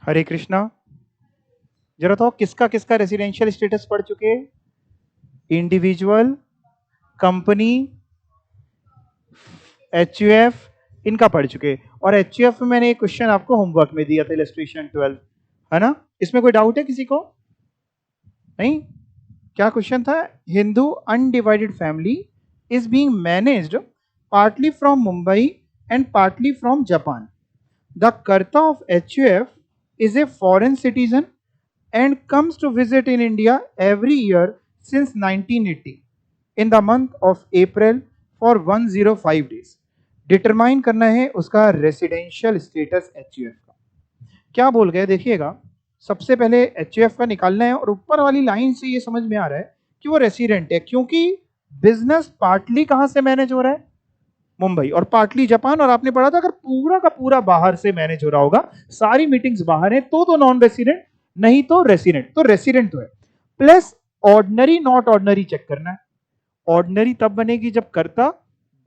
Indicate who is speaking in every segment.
Speaker 1: हरे कृष्णा। जरा तो किसका किसका रेसिडेंशियल स्टेटस पढ़ चुके? इंडिविजुअल, कंपनी, एचयूएफ, इनका पढ़ चुके। और एचयूएफ में मैंने एक क्वेश्चन आपको होमवर्क में दिया था, इलस्ट्रेशन 12, है ना? इसमें कोई डाउट है किसी को? नहीं? क्या क्वेश्चन था? Hindu undivided family is being managed partly from Mumbai and partly from Japan. The Karta of HUF is a foreign citizen and comes to visit in India every year since 1980 in the month of April for 105 days. Determine करना है उसका residential status HUF का. क्या बोल गए देखिएगा. सबसे पहले HUF का निकालना है और ऊपर वाली लाइन से ये समझ में आ रहा है कि वो रेसिडेंट है, क्योंकि बिजनेस पार्टली कहां से मैनेज हो रहा है? मुंबई, और पार्टली जापान. और आपने पढ़ा था अगर पूरा का पूरा बाहर से मैनेज हो रहा होगा, सारी मीटिंग्स बाहर है, तो नॉन रेसिडेंट, नहीं तो रेसिडेंट. तो रेसिडेंट तो है. Plus ordinary not ordinary check करना है. ऑर्डिनरी तब बनेगी जब कर्ता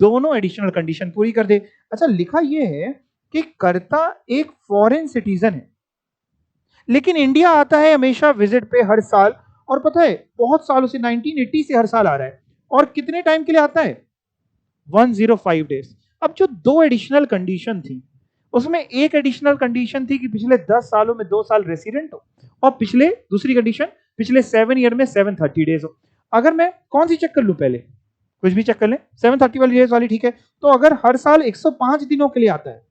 Speaker 1: दोनों एडिशनल कंडीशन पूरी कर दे. अच्छा, लिखा यह है कि कर्ता एक फॉरेन सिटीजन है, लेकिन इंडिया आता है हमेशा विजिट पे हर साल. और पता है बहुत सालों से 1980 से हर साल आ रहा है. और कितने टाइम के लिए आता है? 105 डेज. अब जो दो एडिशनल कंडीशन थी, उसमें एक एडिशनल कंडीशन थी कि पिछले 10 सालों में 2 साल रेसिडेंट हो, और पिछले दूसरी कंडीशन पिछले 7 ईयर में 730 डेज हो. अगर मैं कौन सी चेक कर लूं? पहले कुछ भी चेक कर लें, 730 वाली डेज वाली ठीक है. तो अगर हर साल 105 दिनों के लिए आता है,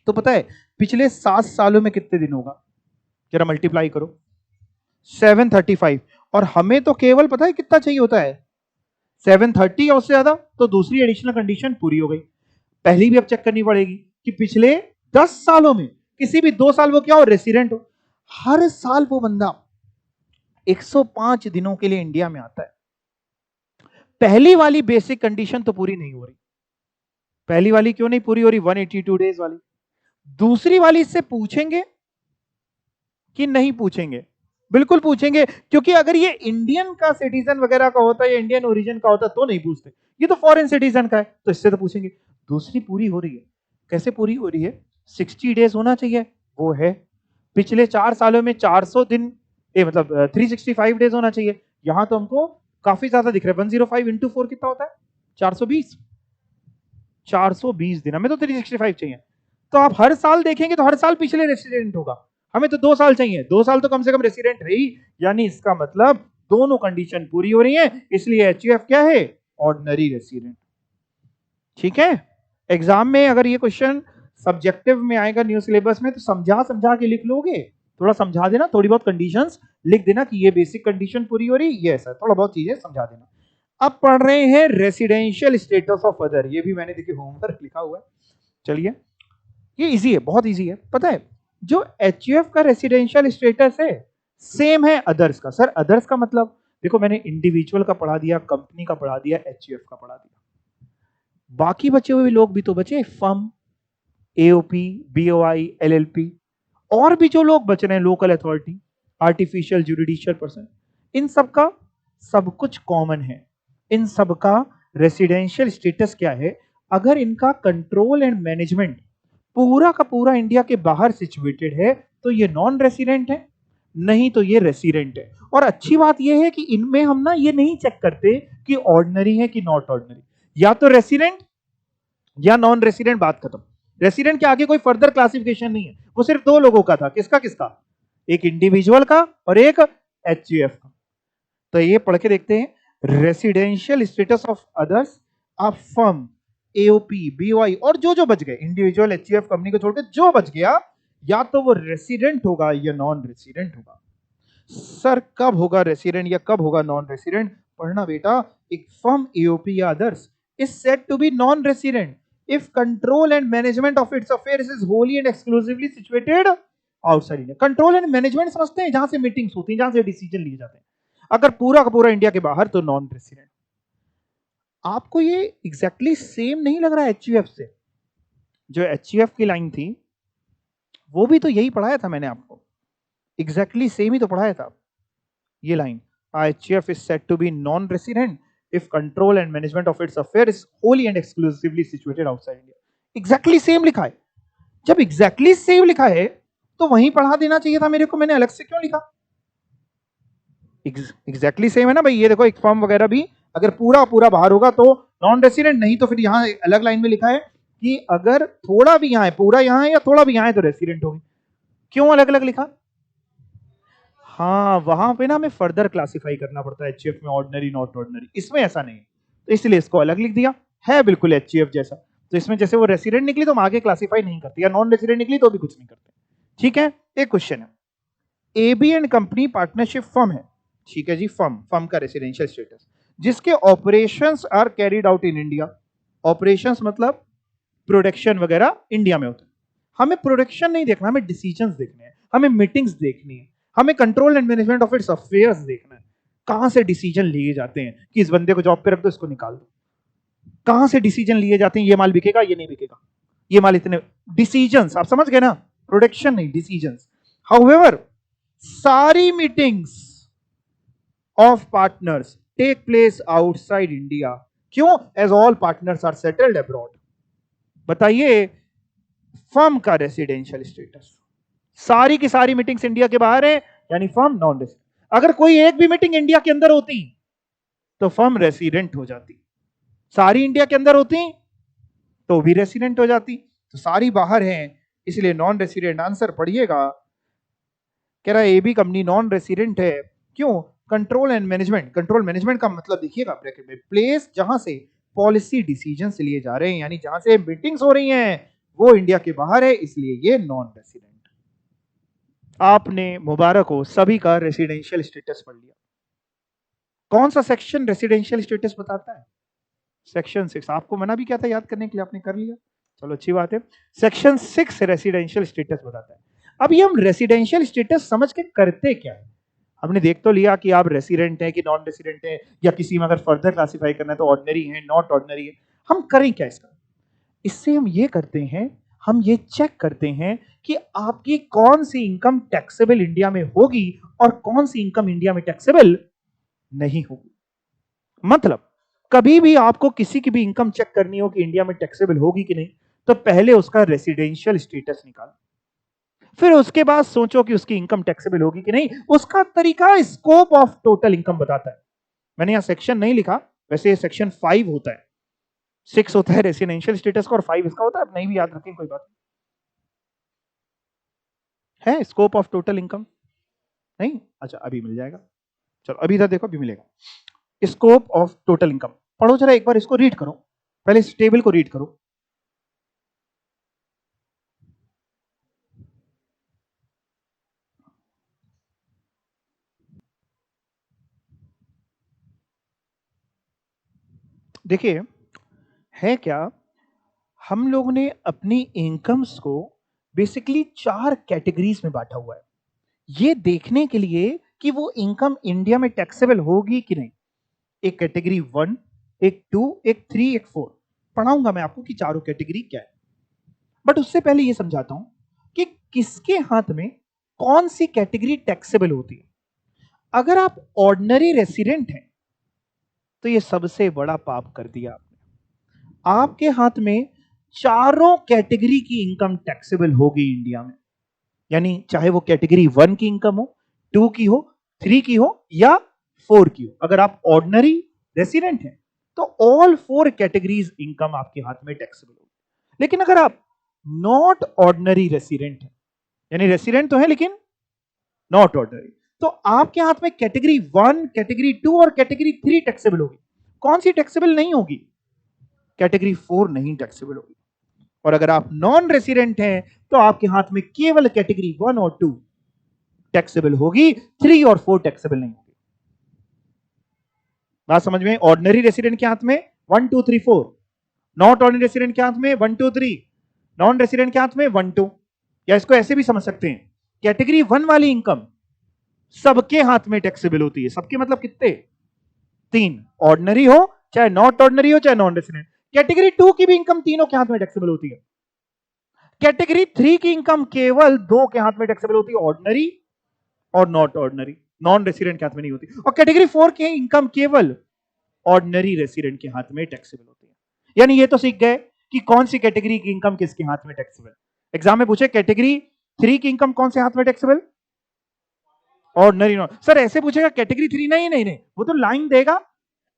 Speaker 1: तो पता है पिछले 7 सालों में कितने दिन होगा? जरा मल्टीप्लाई करो, 735. और हमें तो केवल पता है कितना चाहिए होता है? 730 या उससे ज्यादा. तो दूसरी एडिशनल कंडीशन पूरी हो गई. पहली भी अब चेक करनी पड़ेगी कि पिछले 10 सालों में किसी भी 2 साल वो क्या हो? रेसिडेंट हो. हर साल वो बंदा 105 दिनों के लिए इंडिया में आता है. पहली वाली बेसिक कंडीशन तो पूरी नहीं हो रही. पहली वाली क्यों नहीं पूरी हो रही? 182 डेज वाली. दूसरी वाली इससे पूछेंगे कि नहीं पूछेंगे? बिल्कुल पूछेंगे, क्योंकि अगर ये इंडियन का सिटीजन वगैरह का होता है, इंडियन ओरिजिन का होता तो नहीं पूछते. ये तो फॉरेन सिटीजन का है, तो इससे तो पूछेंगे. दूसरी पूरी हो रही है. कैसे पूरी हो रही है? 60 डेज होना चाहिए, वो है. पिछले 4 सालों में 400 दिन, मतलब 365 डेज होना चाहिए. यहां तो हमको काफी ज्यादा दिख रहा है. 105 इंटू 4 कितना होता है? 420. 420 दिन, हमें तो 365 चाहिए. तो आप हर साल देखेंगे तो हर साल पिछले रेसिडेंट होगा. हमें तो 2 साल चाहिए, 2 साल तो कम से कम रेसिडेंट है ही. यानी इसका मतलब दोनों कंडीशन पूरी हो रही है, इसलिए एचयूएफ क्या है? Ordinary resident. ठीक है. एग्जाम में अगर ये क्वेश्चन सब्जेक्टिव में आएगा न्यू सिलेबस में, तो समझा समझा के लिख लोगे. थोड़ा समझा देना, थोड़ी बहुत कंडीशंस लिख देना कि ये बेसिक कंडीशन पूरी हो रही, ये ऐसा थोड़ा बहुत चीजें समझा देना. अब पढ़ रहे हैं रेसिडेंशियल स्टेटस ऑफ अदर. ये भी मैंने देखिए होमवर्क लिखा हुआ है. चलिए, ये इजी है, बहुत इजी है. पता है जो एचयूएफ का रेसिडेंशियल स्टेटस है सेम है अदर्स का. सर अदर्स का मतलब? देखो मैंने इंडिविजुअल का पढ़ा दिया, कंपनी का पढ़ा दिया, एचयूएफ का पढ़ा दिया. बाकी बचे हुए लोग भी तो बचे. फर्म, एओपी, बीओआई, एलएलपी, और भी जो लोग बच रहे हैं, local authority, artificial judicial person, इन सबका सब कुछ कॉमन है. इन सबका रेसिडेंशियल स्टेटस क्या है? अगर इनका कंट्रोल एंड मैनेजमेंट पूरा का पूरा इंडिया के बाहर सिचुएटेड है, तो ये नॉन रेसिडेंट है, नहीं तो ये रेसिडेंट है. और अच्छी बात ये है कि इनमें हम ना ये नहीं चेक करते कि ऑर्डिनरी है कि नॉट ऑर्डिनरी. या तो रेसिडेंट या नॉन रेसिडेंट, बात खत्म. रेसिडेंट के आगे कोई फर्दर क्लासिफिकेशन नहीं है. वो सिर्फ 2 लोगों का था. किसका किसका? एक इंडिविजुअल का और एक एचयूएफ का. तो ये पढ़ के देखते हैं. Residential status of others, a firm, AOP, BOI, और जो जो बच गए, इंडिविजुअल, एचयूएफ, कंपनी को छोड़कर जो बच गया, या तो वो रेसिडेंट होगा या नॉन रेसिडेंट होगा. सर कब होगा रेसिडेंट या कब होगा नॉन रेसिडेंट? पढ़ना बेटा. एक फर्म, एओपी या others is said to be non-resident if control and management of its affairs is wholly and exclusively situated outside India. Control and management समझते हैं, जहां से मीटिंग्स होती हैं, जहां से डिसीजन लिए जाते हैं. अगर पूरा का पूरा इंडिया के बाहर, तो नॉन रेसिडेंट. आपको ये एग्जैक्टली सेम नहीं लग रहा है एचयूएफ से? जो एचयूएफ की लाइन थी वो भी तो यही पढ़ाया था मैंने आपको. एग्जैक्टली सेम ही तो पढ़ाया था. ये line, HUF is said to be non resident if control and management of its affairs is wholly and exclusively situated outside India. Exactly same लिखा है. जब exactly same लिखा है, तो वहीं पढ़ा देना चाहिए था मेरे को, मैंने अलग से क्यों लिखा? एग्जैक्टली सेम है ना भाई। ये देखो एक फर्म वगैरह भी अगर पूरा पूरा बाहर होगा तो नॉन रेसिडेंट, नहीं तो फिर यहां अलग लाइन में लिखा है कि अगर थोड़ा भी यहां है, पूरा यहां है या थोड़ा भी यहां है तो रेसिडेंट होगी। क्यों अलग अलग लिखा? हाँ, वहां पे ना हमें फर्दर क्लासिफाई करना पड़ता है एचसीएफ में, ऑर्डिनरी नॉट ऑर्डिनरी। इसमें ऐसा नहीं है, तो इसलिए इसको अलग लिख दिया। है बिल्कुल एचसीएफ जैसा। तो इसमें जैसे वो रेसिडेंट निकली तो हम आगे क्लासिफाई नहीं करते, या नॉन रेसिडेंट निकली तो भी कुछ नहीं करते। ठीक है। एक क्वेश्चन है, AB and company partnership firm है, ठीक है जी, फर्म का रेसिडेंशियल स्टेटस, जिसके operations are carried out in India. Operations मतलब प्रोडक्शन वगैरह इंडिया में होता है। हमें प्रोडक्शन नहीं देखना, हमें डिसीजंस देखने हैं, हमें मीटिंग्स देखनी है, हमें control and management of its affairs देखना है। कहां से डिसीजन लिए जाते हैं कि इस बंदे को जॉब पे रख दो, इसको निकाल दो। कहां से डिसीजन लिए जाते हैं, ये माल बिकेगा, ये नहीं बिकेगा, ये माल इतने, डिसीजंस आप समझ गए ना, प्रोडक्शन नहीं, डिसीजंस। हाउएवर सारी meetings of partners take place outside India. क्यों? As all partners are settled abroad. बताइए, फर्म का रेसिडेंशियल स्टेटस, सारी की सारी मीटिंग्स इंडिया के बाहर है, यानी फर्म नॉन रेसिडेंट। अगर कोई एक भी मीटिंग इंडिया के अंदर होती तो फर्म रेसिडेंट हो जाती, सारी इंडिया के अंदर होती तो भी रेसिडेंट हो जाती। तो सारी बाहर हैं, इसलिए नॉन रेसिडेंट। आंसर पढ़िएगा, कह रहा है एबी कंपनी नॉन रेसिडेंट है। क्यों? Control and management, control management का मतलब देखिएगा ब्रैकेट में, प्लेस जहां से पॉलिसी डिसीजन लिए जा रहे हैं, यानी जहां से मीटिंग्स हो रही हैं वो इंडिया के बाहर है, इसलिए ये नॉन रेसिडेंट। आपने मुबारक हो, सभी का रेसिडेंशियल स्टेटस पढ़ लिया। कौन सा सेक्शन रेसिडेंशियल स्टेटस बताता है? सेक्शन 6। आपको मना भी क्या था याद करने के लिए, आपने कर लिया, चलो अच्छी बात है। सेक्शन 6 रेसिडेंशियल स्टेटस बताता है। अब ये हम रेसिडेंशियल स्टेटस समझ के करते क्या है? हमने देख तो लिया कि आप रेसिडेंट हैं कि नॉन रेसिडेंट है, या किसी में अगर फर्दर क्लासिफाई करना है तो ऑर्डिनरी है, नॉट ऑर्डिनरी है। हम करें क्या इसका? इससे हम ये करते हैं, हम ये चेक करते हैं कि आपकी कौन सी इनकम टैक्सेबल इंडिया में होगी और कौन सी इनकम इंडिया में टैक्सेबल नहीं होगी। मतलब कभी भी आपको किसी की भी इनकम चेक करनी हो कि इंडिया में टैक्सेबल होगी कि नहीं, तो पहले उसका रेसिडेंशियल स्टेटस निकालो, फिर उसके बाद सोचो कि उसकी इनकम टैक्सेबल होगी कि नहीं। उसका तरीका स्कोप ऑफ टोटल इनकम बताता है। मैंने यहां सेक्शन नहीं लिखा, वैसे ये सेक्शन 5 होता है, 6 होता है रेसिडेंशियल स्टेटस का और 5 इसका होता है। आप नहीं भी याद रखें कोई बात है। स्कोप ऑफ टोटल इनकम नहीं, अच्छा अभी मिल जाएगा, चलो अभी इधर देखो, अभी मिलेगा। स्कोप ऑफ टोटल इनकम पढ़ो जरा एक बार, इसको रीड करो, पहले इस टेबल को रीड करो। देखिए है क्या, हम लोगों ने अपनी इनकम्स को बेसिकली 4 कैटेगरीज में बांटा हुआ है, ये देखने के लिए कि वो इनकम इंडिया में टैक्सेबल होगी कि नहीं। एक कैटेगरी 1, एक 2, एक 3, एक 4। पढ़ाऊंगा मैं आपको कि चारों कैटेगरी क्या है, बट उससे पहले ये समझाता हूं कि किसके हाथ में कौन सी कैटेगरी टैक्सेबल होती है। अगर आप ऑर्डिनरी रेसिडेंट हैं तो ये सबसे बड़ा पाप कर दिया आपने। आपके हाथ में चारों कैटेगरी की इनकम टैक्सेबल होगी इंडिया में, यानी चाहे वो कैटेगरी 1 की इनकम हो, 2 की हो, 3 की हो या 4 की हो। अगर आप ऑर्डिनरी रेसिडेंट हैं तो ऑल 4 कैटेगरीज इनकम आपके हाथ में टैक्सेबल होगी। लेकिन अगर आप नॉट ऑर्डिनरी रेसिडेंट हैं, यानी रेसिडेंट तो है लेकिन नॉट ऑर्डिनरी, तो आपके हाथ में कैटेगरी 1, कैटेगरी 2 और कैटेगरी 3 टैक्सेबल होगी। कौन सी टैक्सेबल नहीं होगी? कैटेगरी 4 नहीं टैक्सेबल होगी। और अगर आप नॉन रेसिडेंट हैं तो आपके हाथ में केवल कैटेगरी 1 और 2 टैक्सेबल होगी, 3 और 4 टैक्सेबल नहीं होगी। बात समझ में? ऑर्डिनरी रेसिडेंट के हाथ में 1 2 3 4, नॉट ऑर्डिनरी रेसिडेंट के हाथ में 1 2 3, नॉन रेसिडेंट के हाथ में 1 2। या इसको ऐसे भी समझ सकते हैं, कैटेगरी 1 वाली इनकम सबके हाथ में टैक्सेबल होती है। सबके मतलब कितने? 3, ऑर्डिनरी हो चाहे नॉट ऑर्डिनरी हो चाहे नॉन रेसिडेंट। कैटेगरी 2 की भी इनकम तीनों के हाथ में टैक्सेबल होती है। कैटेगरी 3 की इनकम केवल 2 के हाथ में टैक्सेबल होती है, ऑर्डिनरी और नॉट ऑर्डिनरी, नॉन रेसिडेंट के हाथ में नहीं होती। और कैटेगरी 4 की इनकम केवल ऑर्डिनरी रेसिडेंट के हाथ में टैक्सेबल होती है। यानी ये तो सीख गए कि कौन सी कैटेगरी की इनकम किसके हाथ में टैक्सेबल। एग्जाम में पूछे कैटेगरी 3 की इनकम कौन से हाथ में टैक्सेबल? Ordinary not. सर ऐसे पूछेगा कैटेगरी 3, नहीं नहीं नहीं, वो तो लाइन देगा,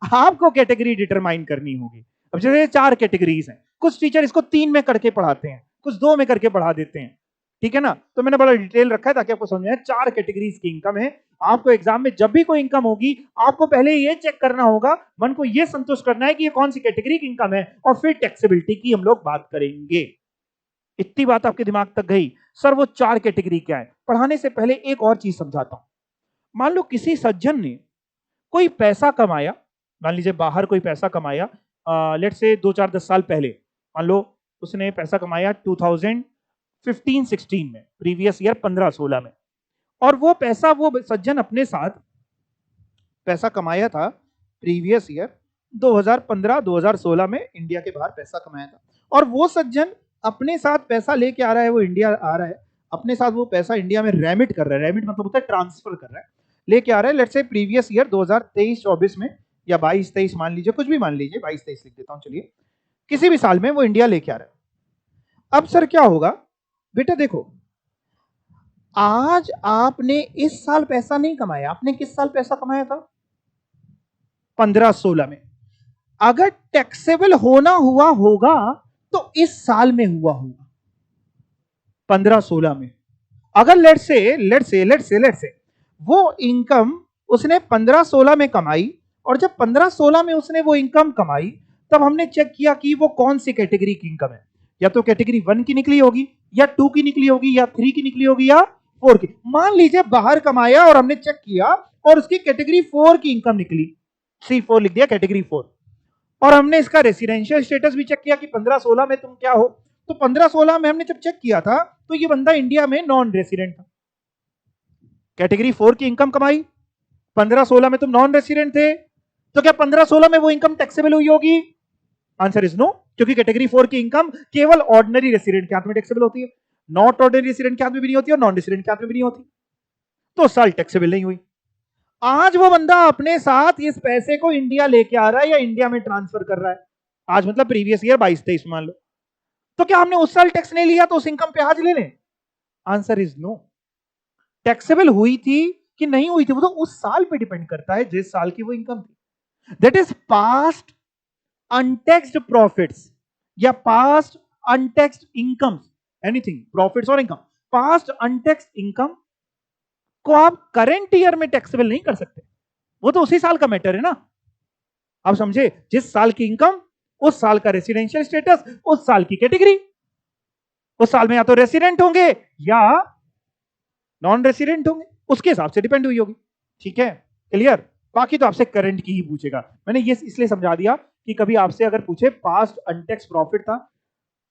Speaker 1: आपको कैटेगरी डिटरमाइन करनी होगी। अब जैसे 4 कैटेगरीज हैं, कुछ टीचर इसको 3 में करके पढ़ाते हैं, कुछ 2 में करके पढ़ा देते हैं, ठीक है ना? तो मैंने बड़ा डिटेल रखा है ताकि आपको समझ में आए। 4 कैटेगरीज की इनकम है। आपको एग्जाम में जब भी कोई इनकम होगी, आपको पहले ये चेक करना होगा, मन को ये संतुष्ट करना है कि ये कौन सी कैटेगरी की इनकम है, और फिर टैक्सेबिलिटी की हम लोग बात करेंगे। इतनी बात आपके दिमाग तक गई? सर वो 4 कैटेगरी क्या है? पढ़ाने से पहले एक और चीज समझाता हूं। मान लो किसी सज्जन ने कोई पैसा कमाया, मान लीजिए बाहर कोई पैसा कमाया, लेट से 2-4-10 साल पहले, मान लो उसने पैसा कमाया 2015-16 में, प्रीवियस ईयर 15-16 में, और वो पैसा वो सज्जन अपने साथ पैसा कमाया था प्रीवियस ईयर 2015-2016 में, इंडिया के बाहर पैसा कमाया था, और वो सज्जन अपने साथ पैसा लेके आ रहा है, वो इंडिया आ रहा है, अपने साथ वो पैसा इंडिया में रेमिट कर रहा है, रेमिट मतलब होता है ट्रांसफर कर रहा है, लेके आ रहा है, लेट्स से प्रीवियस ईयर 2023-24 में या 22-23 मान लीजिए, कुछ भी मान लीजिए, 22-23 लिख देता हूं, चलिए किसी भी साल में वो इंडिया लेके आ रहा है। अब सर क्या होगा बेटा, देखो आज आपने इस साल पैसा नहीं कमाया, आपने किस साल पैसा कमाया था? 15-16 में। अगर टैक्सेबल होना हुआ होगा तो इस साल में हुआ होगा, 15-16 में। अगर लेट से वो इनकम उसने 15-16 में कमाई, और जब 15-16 में उसने वो इनकम कमाई, तब हमने चेक किया कि वो कौन सी कैटेगरी की इनकम है, या तो कैटेगरी 1 की निकली होगी, या 2 की निकली होगी, या 3 की निकली होगी, या 4 की। मान लीजिए बाहर कमाया और हमने चेक किया और उसकी कैटेगरी 4 की इनकम निकली, C4 लिख दिया, कैटेगरी 4, और हमने इसका रेसिडेंशियल स्टेटस भी चेक किया कि 15-16 में तुम क्या हो, तो 15-16 में हमने जब चेक किया था तो ये बंदा इंडिया में नॉन रेसिडेंट था, कैटेगरी 4 की इनकम कमाई, 15-16 में तुम नॉन रेसिडेंट थे, तो क्या 15-16 में वो इनकम टैक्सेबल हुई होगी? आंसर इज नो, क्योंकि कैटेगरी 4 की इनकम केवल ऑर्डिनरी रेसिडेंट के हाथ में टैक्सेबल होती है, नॉट ऑर्डिनरी रेसिडेंट के हाथ में भी नहीं होती और नॉन रेसिडेंट के हाथ में भी नहीं होती, तो उस साल टैक्सेबल नहीं हुई। आज वो बंदा अपने साथ इस पैसे को इंडिया लेके आ रहा है या इंडिया में ट्रांसफर कर रहा है, आज मतलब प्रीवियस ईयर 22-23 मान लो, तो क्या हमने उस साल टैक्स नहीं लिया तो उस इनकम पे आज ले लें? Answer is no. टैक्सेबल हुई थी कि नहीं हुई थी, वो तो उस साल पे डिपेंड करता है जिस साल की वो इनकम थी। दैट इज पास्ट अनटैक्स्ड प्रॉफिट्स या पास्ट अनटैक्स्ड इनकम, एनीथिंग, प्रॉफिट्स और इनकम, पास्ट अनटैक्स्ड इनकम को आप करंट ईयर में टैक्सेबल नहीं कर सकते, वो तो उसी साल का मैटर है ना। आप समझे, जिस साल की इनकम, उस साल का रेसिडेंशियल स्टेटस, उस साल की कैटेगरी, उस साल में या तो रेसिडेंट होंगे या नॉन रेसिडेंट होंगे, उसके हिसाब से डिपेंड हुई होगी, ठीक है, क्लियर? बाकी तो आपसे करंट की ही पूछेगा। मैंने ये इसलिए समझा दिया कि कभी आपसे अगर पूछे पास्ट अनटैक्स प्रॉफिट था,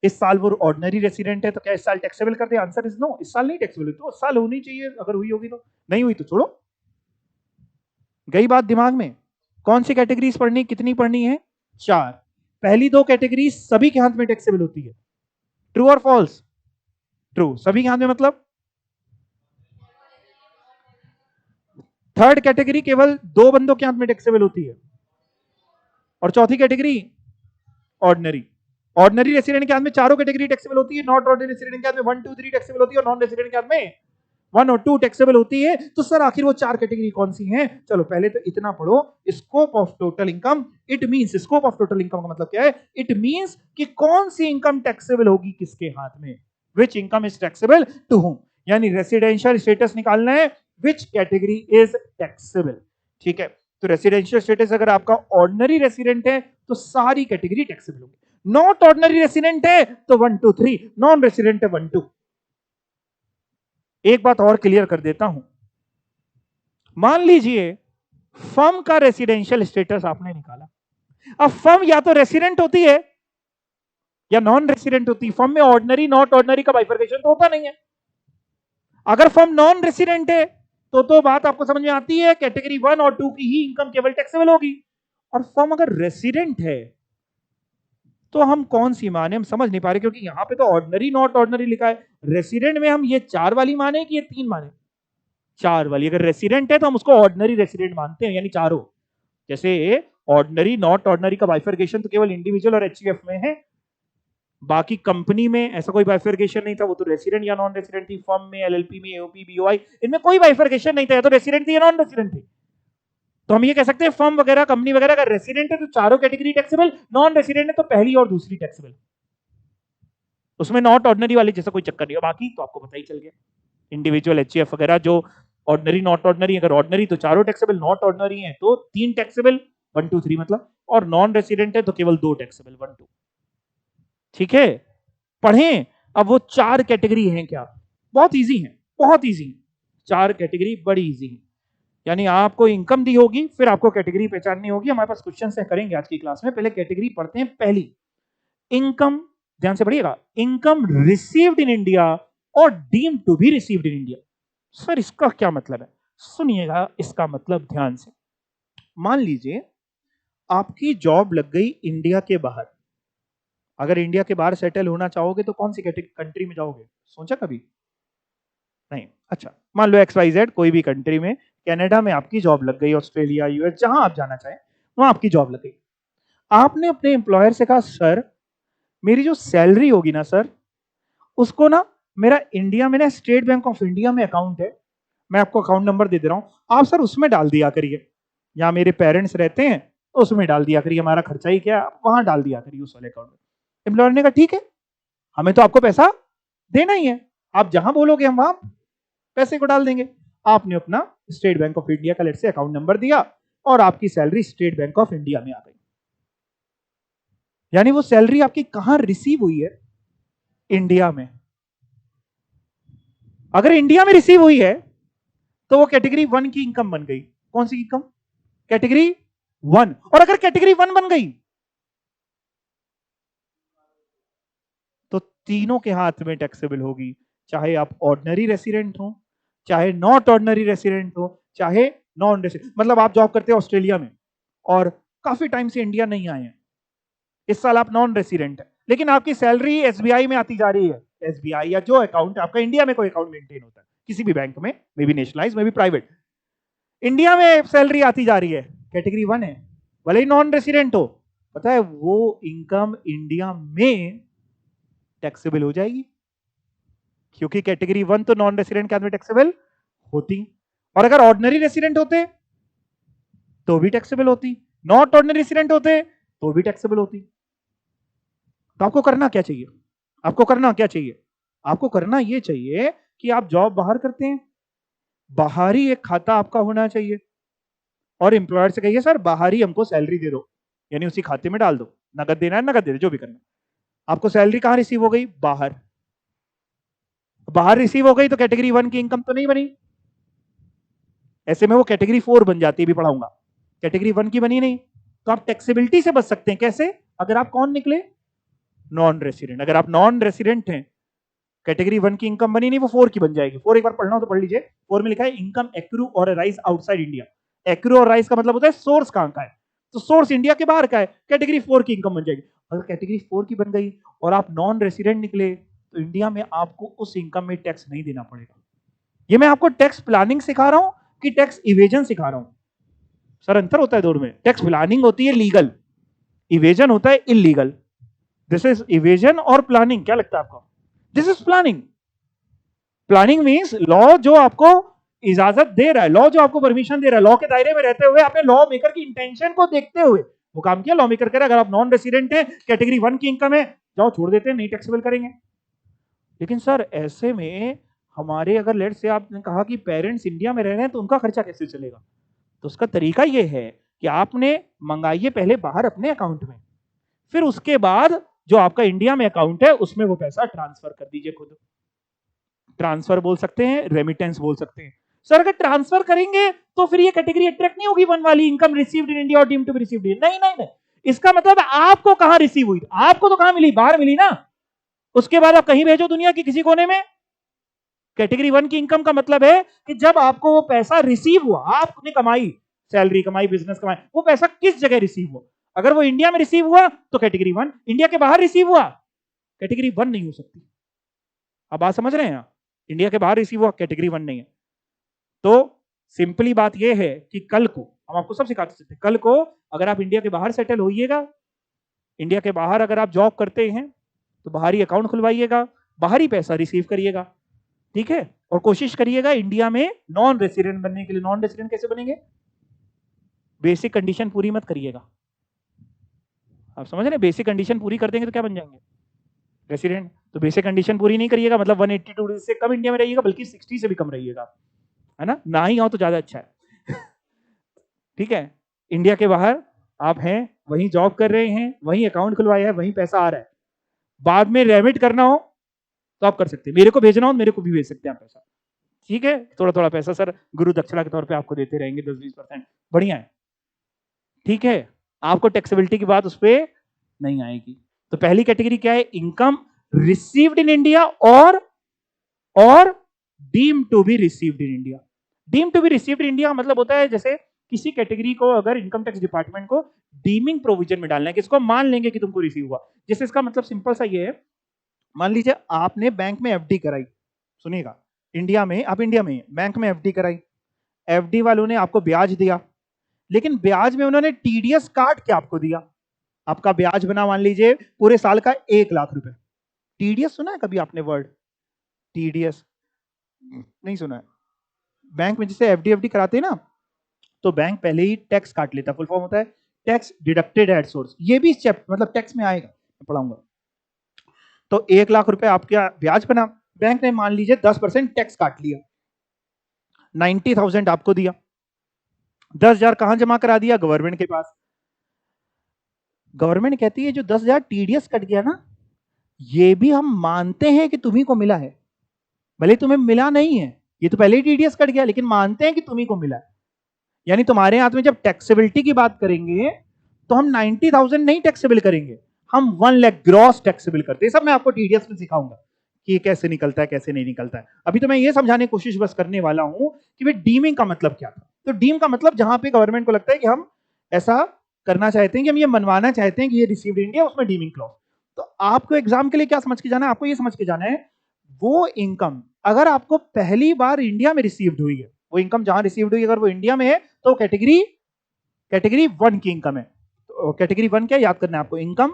Speaker 1: इस साल वो ऑर्डिनरी रेसिडेंट है, तो क्या इस साल टैक्सेबल कर दे? आंसर इज नो, इस साल नहीं टैक्सेबल हुई, तो उस साल होनी चाहिए, अगर हुई होगी तो, नहीं हुई तो छोड़ो। गई बात दिमाग में? कौन सी कैटेगरीज पढ़नी, कितनी पढ़नी है? 4। पहली 2 कैटेगरी सभी के हाथ में टैक्सेबल होती है, ट्रू और फॉल्स? ट्रू, सभी के हाथ में मतलब थर्ड कैटेगरी केवल 2 बंदों के हाथ में टैक्सेबल होती है, और चौथी कैटेगरी ऑर्डिनरी, ऑर्डिनरी रेसिडेंट के हाथ में चारों कैटेगरी टैक्सेबल होती है, नॉट ऑर्डिनरी रेसिडेंट के हाथ में 1 2 3 टैक्सेबल होती है, और नॉन रेसिडेंट के हाथ में 1 और 2 टैक्सेबल होती है। तो सर आखिर वो 4 कैटेगरी कौन सी हैं? चलो पहले तो इतना पढ़ो, scope of total income. It means, scope of total income का मतलब क्या है? इट मींस कि कौन सी इनकम टैक्सेबल होगी किसके हाथ में, which income is taxable to whom, यानी रेसिडेंशियल स्टेटस निकालना है, विच कैटेगरी इज टैक्सेबल, ठीक है? तो रेसिडेंशियल स्टेटस अगर आपका ऑर्डिनरी रेसिडेंट है तो सारी कैटेगरी टैक्सेबल होगी, नॉट ऑर्डिनरी रेसिडेंट है तो 1 2 3, नॉन रेसिडेंट है 1 2। एक बात और क्लियर कर देता हूं, मान लीजिए फर्म का रेसिडेंशियल स्टेटस आपने निकाला, अब फर्म या तो रेसिडेंट होती है या नॉन रेसिडेंट होती है, फर्म में ऑर्डिनरी नॉट ऑर्डिनरी का बाइफर्केशन तो होता नहीं है। अगर फर्म नॉन रेसिडेंट है तो बात आपको समझ में आती है, कैटेगरी 1 और 2 की ही इनकम केवल टैक्सेबल होगी, और फर्म अगर रेसिडेंट है तो हम कौन सी माने, हम समझ नहीं पा रहे, क्योंकि यहां पे तो ऑर्डिनरी नॉट ऑर्डिनरी लिखा है, रेसिडेंट में हम ये 4 वाली माने कि ये 3 माने? 4 वाली। अगर रेसिडेंट है तो हम उसको ऑर्डिनरी रेसिडेंट मानते हैं, यानी चारों। जैसे ऑर्डिनरी नॉट ऑर्डिनरी का बाइफर्केशन तो केवल इंडिविजुअल और एचयूएफ में है,
Speaker 2: बाकी कंपनी में ऐसा कोई बाइफर्केशन नहीं था, वो तो रेसिडेंट या नॉन रेसिडेंट थी। फर्म में, एलएलपी में, एओपी, बीओआई, इनमें कोई बाइफर्केशन नहीं था, या तो रेसिडेंट थी या नॉन रेसिडेंट थी। तो हम ये कह सकते हैं फर्म वगैरह, कंपनी वगैरह अगर रेसिडेंट है तो चारों कैटेगरी टैक्सेबल, नॉन रेसिडेंट है तो पहली और दूसरी टैक्सेबल, उसमें नॉट ऑर्डिनरी वाले जैसा कोई चक्कर नहीं है। बाकी तो आपको पता ही चल गया, इंडिविजुअल, एचईएफ वगैरह जो ऑर्डिनरी, नॉट ऑर्डिनरी, अगर ऑर्डिनरी तो चारों टैक्सेबल, नॉट ऑर्डिनरी है तो 3 टैक्सेबल, 1 2 3 मतलब, और नॉन रेसिडेंट है तो केवल 2 टैक्सेबल, 1 2। ठीक है, पढ़ें अब वो 4 कैटेगरी हैं क्या। बहुत इजी है, बहुत इजी है, 4 कैटेगरी बड़ी इजी है। यानी आपको इनकम दी होगी, फिर आपको कैटेगरी पहचाननी होगी। हमारे पास क्वेश्चन है, करेंगे आज की क्लास में। पहले कैटेगरी पढ़ते हैं। पहली, इनकम, ध्यान से पढ़िएगा, इनकम रिसीव्ड इन इंडिया और deemed to be received in India. Sir इसका क्या मतलब है, सुनिएगा इसका मतलब ध्यान से।
Speaker 1: मान लीजिए आपकी जॉब लग गई इंडिया के बाहर। अगर इंडिया के बाहर सेटल होना चाहोगे तो कौन सी कंट्री में जाओगे, सोचा कभी? नहीं। अच्छा, मान लो XYZ कोई भी कंट्री में, कनाडा में आपकी जॉब लग गई, ऑस्ट्रेलिया, यूएस, जहां आप जाना चाहें वहां आपकी जॉब लग गई। आपने अपने एम्प्लॉयर से कहा, सर मेरी जो सैलरी होगी ना सर, उसको ना, मेरा इंडिया में ना स्टेट बैंक ऑफ इंडिया में अकाउंट है, मैं आपको अकाउंट नंबर दे दे रहा हूं, आप सर उसमें डाल दिया करिए। या मेरे पेरेंट्स रहते हैं तो उसमें डाल दिया करिए, हमारा खर्चा ही क्या, वहां डाल दिया करिए उस वाले अकाउंट में। एम्प्लॉयर ने कहा ठीक है, हमें तो आपको पैसा देना ही है, आप जहां बोलोगे हम वहां पैसे को डाल देंगे। आपने अपना स्टेट बैंक ऑफ इंडिया का लेट से अकाउंट नंबर दिया और आपकी salary state bank of India में आ गई। यानी वो सैलरी आपकी कहां रिसीव हुई है, इंडिया में। अगर इंडिया में रिसीव हुई है तो वो कैटेगरी 1 की इनकम बन गई। कौन सी इनकम? कैटेगरी 1। और अगर कैटेगरी 1 बन गई तो तीनों के हाथ में टैक्सेबल होगी, चाहे आप ऑर्डिनरी रेसिडेंट हो, चाहे नॉट ऑर्डिनरी रेसिडेंट हो, चाहे नॉन रेसिडेंट। मतलब आप जॉब करते हैं ऑस्ट्रेलिया में और काफी टाइम से इंडिया नहीं आए हैं, इस साल आप नॉन रेसिडेंट है, लेकिन आपकी सैलरी एसबीआई में आती जा रही है। एसबीआई या जो अकाउंट आपका इंडिया में, कोई अकाउंट मेंटेन होता है किसी भी बैंक में, may be nationalise, may be private, India में सैलरी आती जा रही है, कैटेगरी 1 है, भले ही नॉन रेसिडेंट हो, पता है वो इनकम इंडिया में टैक्सेबल हो जाएगी, क्योंकि कैटेगरी 1 तो नॉन रेसिडेंट के आदमी टैक्सेबल होती। और अगर ऑर्डिनरी रेसिडेंट होते तो भी टैक्सेबल होती, नॉट ऑर्डिनरी रेसिडेंट होते तो भी टैक्सेबल होती। तो आपको करना क्या चाहिए, आपको करना क्या चाहिए, आपको करना यह चाहिए कि आप जॉब बाहर करते हैं, बाहरी एक खाता आपका होना चाहिए, और एम्प्लॉयर से कहिए सर बाहरी हमको सैलरी दे दो, यानी उसी खाते में डाल दो, नगद देना है नगद दे दो, जो भी करना। आपको सैलरी कहां रिसीव हो गई, बाहर। बाहर रिसीव हो गई तो कैटेगरी 1 की इनकम तो नहीं बनी, ऐसे में वो कैटेगरी 4 बन जाती है, भी पढ़ाऊंगा। कैटेगरी 1 की बनी नहीं, तो आप टैक्सेबिलिटी से बच सकते हैं। कैसे? अगर आप कौन निकले, नॉन रेसिडेंट। अगर आप नॉन रेसिडेंट हैं, कैटेगरी 1 की इनकम बनी नहीं, वो 4 की बन जाएगी। 4 एक बार पढ़ना हो तो पढ़ लीजिए। 4 में लिखा है इनकम एक्रू और राइज आउटसाइड इंडिया। एक्रू और राइज का मतलब होता है सोर्स कहां का है, तो सोर्स इंडिया के बाहर का है, कैटेगरी 4 की इनकम बन जाएगी। अगर कैटेगरी 4 की बन गई और आप नॉन रेसिडेंट निकले तो इंडिया में आपको उस इनकम में टैक्स नहीं देना पड़ेगा। ये मैं आपको टैक्स प्लानिंग सिखा रहा हूं कि टैक्स इवेजन सिखा रहा हूं? सर अंतर होता है दोनों में। टैक्स प्लानिंग होती है लीगल, इवेजन होता है इलीगल। दिस इज इवेजन और प्लानिंग, क्या लगता है आपको? This is planning. Planning means law जो आपको इजाजत दे रहा है, लॉ जो आपको परमिशन दे रहा है, लॉ के दायरे में रहते हुए आपने लॉ मेकर की इंटेंशन को देखते हुए वो काम किया। लॉ मेकर कह रहा है अगर आप नॉन रेसिडेंट है, कैटेगरी 1 की इनकम है, जाओ छोड़ देते हैं, नहीं टैक्सेबल करेंगे। लेकिन सर ऐसे में हमारे, अगर लेट से आपने कहा कि पेरेंट्स इंडिया में रह रहे हैं तो उनका खर्चा कैसे चलेगा? तो उसका तरीका यह है कि आपने मंगाइए पहले बाहर अपने अकाउंट में, फिर उसके बाद जो आपका इंडिया में अकाउंट है उसमें वो पैसा ट्रांसफर कर दीजिए खुद। ट्रांसफर बोल सकते हैं, रेमिटेंस बोल सकते हैं। सर अगर ट्रांसफर करेंगे तो फिर ये कैटेगरी अट्रैक्ट नहीं होगी 1 वाली, इनकम रिसीव्ड इन इंडिया और deemed to be received in. नहीं नहीं नहीं, इसका मतलब आपको कहां रिसीव हुई, आपको तो कहां मिली, बाहर मिली ना, उसके बाद आप कहीं भेजो दुनिया के किसी कोने में। कैटेगरी 1 की इनकम का मतलब है कि जब आपको वो पैसा रिसीव हुआ, आपने कमाई, सैलरी कमाई, बिजनेस कमाई, वो पैसा किस जगह रिसीव हुआ। अगर वो इंडिया में रिसीव हुआ तो कैटेगरी 1, इंडिया के बाहर रिसीव हुआ कैटेगरी 1 नहीं हो सकती। अब बात समझ रहे हैं आप? इंडिया के बाहर रिसीव हुआ कैटेगरी 1 नहीं है। तो सिंपली बात यह है कि कल को हम आपको सब सिखाते हैं, कल को अगर आप इंडिया के बाहर सेटल होइएगा, इंडिया के बाहर अगर आप जॉब करते हैं
Speaker 2: तो बाहरी अकाउंट खुलवाइएगा, बाहरी पैसा रिसीव करिएगा, ठीक है। और कोशिश करिएगा इंडिया में नॉन रेसिडेंट बनने के लिए। नॉन रेसिडेंट कैसे बनेंगे? बेसिक कंडीशन पूरी मत करिएगा। आप समझ रहे हैं? बेसिक कंडीशन पूरी कर देंगे तो क्या बन जाएंगे? रेसिडेंट। तो बेसिक कंडीशन पूरी नहीं करिएगा मतलब 182 डेज से कम इंडिया में रहिएगा, बल्कि 60 से भी कम रहिएगा, है ना ही आओ तो ज्यादा अच्छा है। ठीक है, इंडिया के बाहर आप हैं, वहीं जॉब कर रहे हैं, वहीं अकाउंट खुलवाया है, वहीं पैसा आ रहा है, बाद में रेमिट करना हो तो आप कर सकते हैं, मेरे को भेजना हो मेरे को भी भेज सकते हैं आप पैसा, ठीक है। थोड़ा थोड़ा पैसा सर गुरु दक्षिणा के तौर पे आपको देते रहेंगे 10-20%, बढ़िया है, ठीक है। आपको टैक्सेबिलिटी की बात उस पर नहीं आएगी। तो पहली कैटेगरी क्या है? इनकम रिसीव्ड इन इंडिया और deemed to be received in India. Deemed to be received in India मतलब होता है जैसे किसी कैटेगरी को अगर इनकम टैक्स डिपार्टमेंट को डीमिंग प्रोविजन में डालना है, किसको मान लेंगे कि तुमको रिसीव हुआ। जैसे इसका मतलब सिंपल सा ये है, मान लीजिए आपने बैंक में एफडी कराई, सुनिएगा, इंडिया में बैंक में एफडी कराई, एफडी वालों ने आपको ब्याज दिया, लेकिन ब्याज में उन्होंने टीडीएस काट के आपको दिया। आपका ब्याज बना मान लीजिए पूरे साल का 1 लाख रुपए। टीडीएस सुना है कभी आपने वर्ड? टीडीएस नहीं सुना है? बैंक में जैसे एफडी कराते हैं ना, तो बैंक पहले ही टैक्स काट लेता, फुल फॉर्म होता है टैक्स डिडक्टेड एट सोर्स। ये भी मतलब टैक्स में आएगा, मैं पढ़ाऊंगा। तो 1 लाख रुपए आपका ब्याज बना, बैंक ने मान लीजिए 10% टैक्स काट लिया, 90,000 आपको दिया, 10,000 कहां जमा करा दिया? गवर्नमेंट के पास। गवर्नमेंट कहती है जो 10,000 टीडीएस कट गया ना, ये भी हम मानते हैं कि तुम्ही को मिला है, भले तुम्हें मिला नहीं है, ये तो पहले ही टीडीएस कट गया, लेकिन मानते हैं कि तुम्ही को मिला है। यानी तुम्हारे हाथ में जब टैक्सेबिलिटी की बात करेंगे तो हम 90,000 नहीं टैक्सेबल करेंगे, हम 1 लाख ग्रॉस टैक्सेबल करते हैं। सब मैं आपको टीडीएस में सिखाऊंगा कि ये कैसे निकलता है, कैसे नहीं निकलता है। अभी तो मैं ये समझाने की कोशिश बस करने वाला हूं कि भाई डीमिंग का मतलब क्या था। तो डीम का मतलब जहां पे गवर्नमेंट को लगता है कि हम ऐसा करना चाहते हैं, कि हम ये मनवाना चाहते हैं कि ये रिसीव्ड इंडिया, उसमें डीमिंग क्लॉज। तो आपको एग्जाम के लिए क्या समझ के जाना है? आपको ये समझ के जाना है वो इनकम अगर आपको पहली बार इंडिया में रिसीव्ड हुई है, वो इनकम जहां रिसीव्ड हुई अगर वो इंडिया में है तो कैटेगरी 1 की इनकम है। तो कैटेगरी 1 क्या याद करना है आपको? इनकम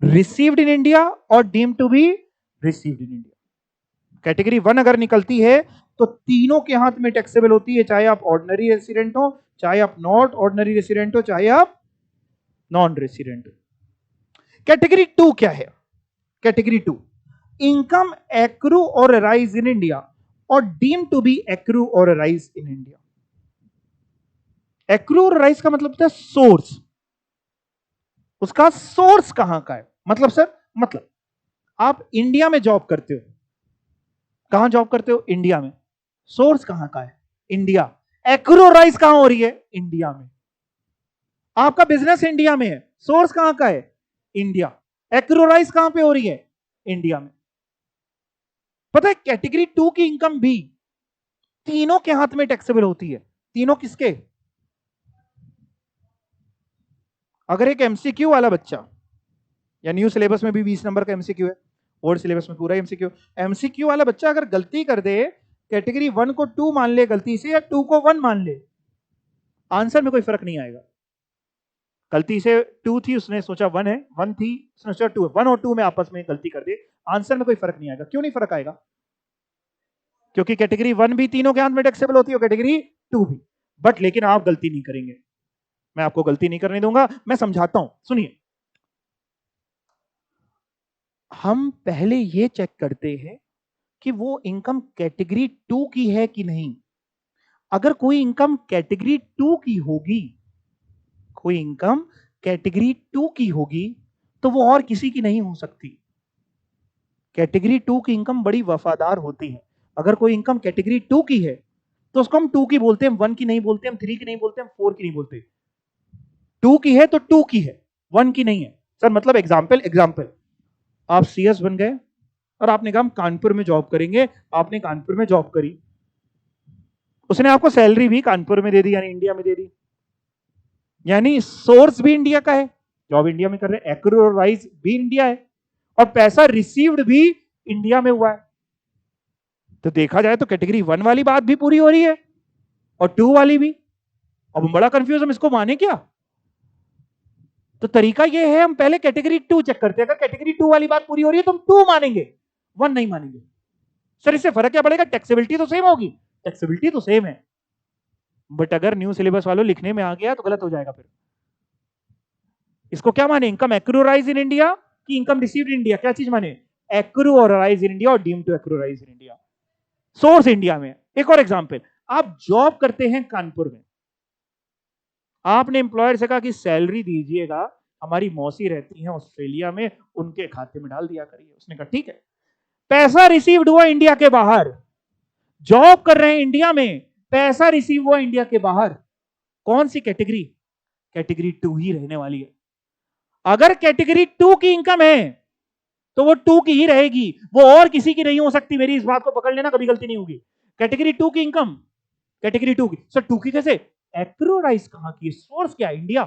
Speaker 2: रिसीव्ड इन इंडिया और deemed to be received in India. Category 1 अगर निकलती है तो तीनों के हाथ में टैक्सेबल होती है, चाहे आप ऑर्डिनरी रेसिडेंट हो, चाहे आप नॉट ऑर्डिनरी रेसिडेंट हो, चाहे आप नॉन रेसिडेंट हो। कैटेगरी 2 क्या है? कैटेगरी 2 इनकम एक्रू और अराइज इन इंडिया और डीम टू बी एक्रू और अराइज इन इंडिया। एक्रू और अराइज का मतलब होता है सोर्स, उसका सोर्स कहां का है। मतलब सर, मतलब आप इंडिया में जॉब करते हो, कहां जॉब करते हो? इंडिया में। सोर्स कहां का है? इंडिया। एक्रू और अराइज कहां हो रही है? इंडिया में। आपका बिजनेस इंडिया में है, सोर्स कहां का है? इंडिया। एक्रू और अराइज कहां पे हो रही है? इंडिया में। पता है कैटेगरी 2 की इनकम भी तीनों के हाथ में टैक्सेबल होती है। तीनों किसके? अगर एक एमसीक्यू वाला बच्चा, या न्यू सिलेबस में भी 20 नंबर का एमसीक्यू है, ओल्ड सिलेबस में पूरा एमसीक्यू, एमसीक्यू वाला बच्चा अगर गलती कर दे, कैटेगरी 1 को 2 मान ले गलती से, या 2 को 1 मान ले, आंसर में कोई फर्क नहीं आएगा। गलती से 2 थी, उसने सोचा 1 है, 1 थी उसने सोचा 2 है, 1 और 2 में आपस में गलती कर दे, आंसर में कोई फर्क नहीं आएगा। क्यों नहीं फर्क आएगा? क्योंकि कैटेगरी 1 भी तीनों के हाथ में टैक्सेबल होती है और कैटेगरी 2 भी। बट लेकिन आप गलती नहीं करेंगे, मैं आपको गलती नहीं करने दूंगा, मैं समझाता हूं, सुनिए। हम पहले ये चेक करते हैं कि वो इनकम कैटेगरी 2 की है कि नहीं। अगर कोई इनकम कैटेगरी 2 की होगी, कोई इनकम कैटेगरी 2 की होगी, तो वो और किसी की नहीं हो सकती। कैटेगरी 2 की इनकम बड़ी वफादार होती है। अगर कोई इनकम कैटेगरी 2 की है तो उसको हम 2 की बोलते हैं, 1 की नहीं बोलते, हम 3 की नहीं बोलते, हम 4 की नहीं बोलते। 2 की है तो 2 की है, 1 की नहीं है। सर मतलब एग्जाम्पल, आप सीएस बन गए और आपने कहा हम कानपुर में जॉब करेंगे, आपने कानपुर में जॉब करी, उसने आपको सैलरी भी कानपुर में दे दी, यानी इंडिया में दे दी, यानी सोर्स भी इंडिया का है, जॉब इंडिया में कर रहे हैं, एक्रू और राइज भी इंडिया है, और पैसा रिसीव्ड भी इंडिया में हुआ है। तो देखा जाए तो कैटेगरी 1 वाली बात भी पूरी हो रही है और 2 वाली भी। अब बड़ा कंफ्यूज, हम इसको माने क्या? तो तरीका ये है, हम पहले कैटेगरी 2 चेक करते हैं। अगर कैटेगरी 2 वाली बात पूरी हो रही है तो हम 2 मानेंगे, 1 नहीं मानेंगे। सर इससे फर्क क्या पड़ेगा? टैक्सेबिलिटी तो सेम होगी, टैक्सेबिलिटी तो सेम है, बट अगर न्यू सिलेबस वालों लिखने में आ गया तो गलत हो जाएगा। फिर इसको क्या माने? इनकम एक्रूराइज इन इंडिया कि इनकम रिसीव्ड इन इंडिया? क्या चीज माने? एक्रूराइज इन इंडिया और deem to accrue arise in India. Source India में। एक और एग्जांपल, आप जॉब करते हैं कानपुर में, आपने एम्प्लॉयर से कहा कि सैलरी दीजिएगा, हमारी मौसी रहती है ऑस्ट्रेलिया में, उनके खाते में डाल दिया करिए। उसने कहा ठीक है। पैसा रिसीव्ड हुआ इंडिया के बाहर, जॉब कर रहे हैं इंडिया में, पैसा रिसीव हुआ इंडिया के बाहर, कौन सी कैटेगरी? कैटेगरी 2 ही रहने वाली है। अगर कैटेगरी 2 की इनकम है तो वो 2 की ही रहेगी, वो और किसी की नहीं हो सकती। मेरी इस बात को पकड़ लेना, कभी गलती नहीं होगी। कैटेगरी 2 की इनकम, कैटेगरी 2 की। सर 2 की कैसे? एक्रूराइज कहां की? सोर्स क्या है? इंडिया।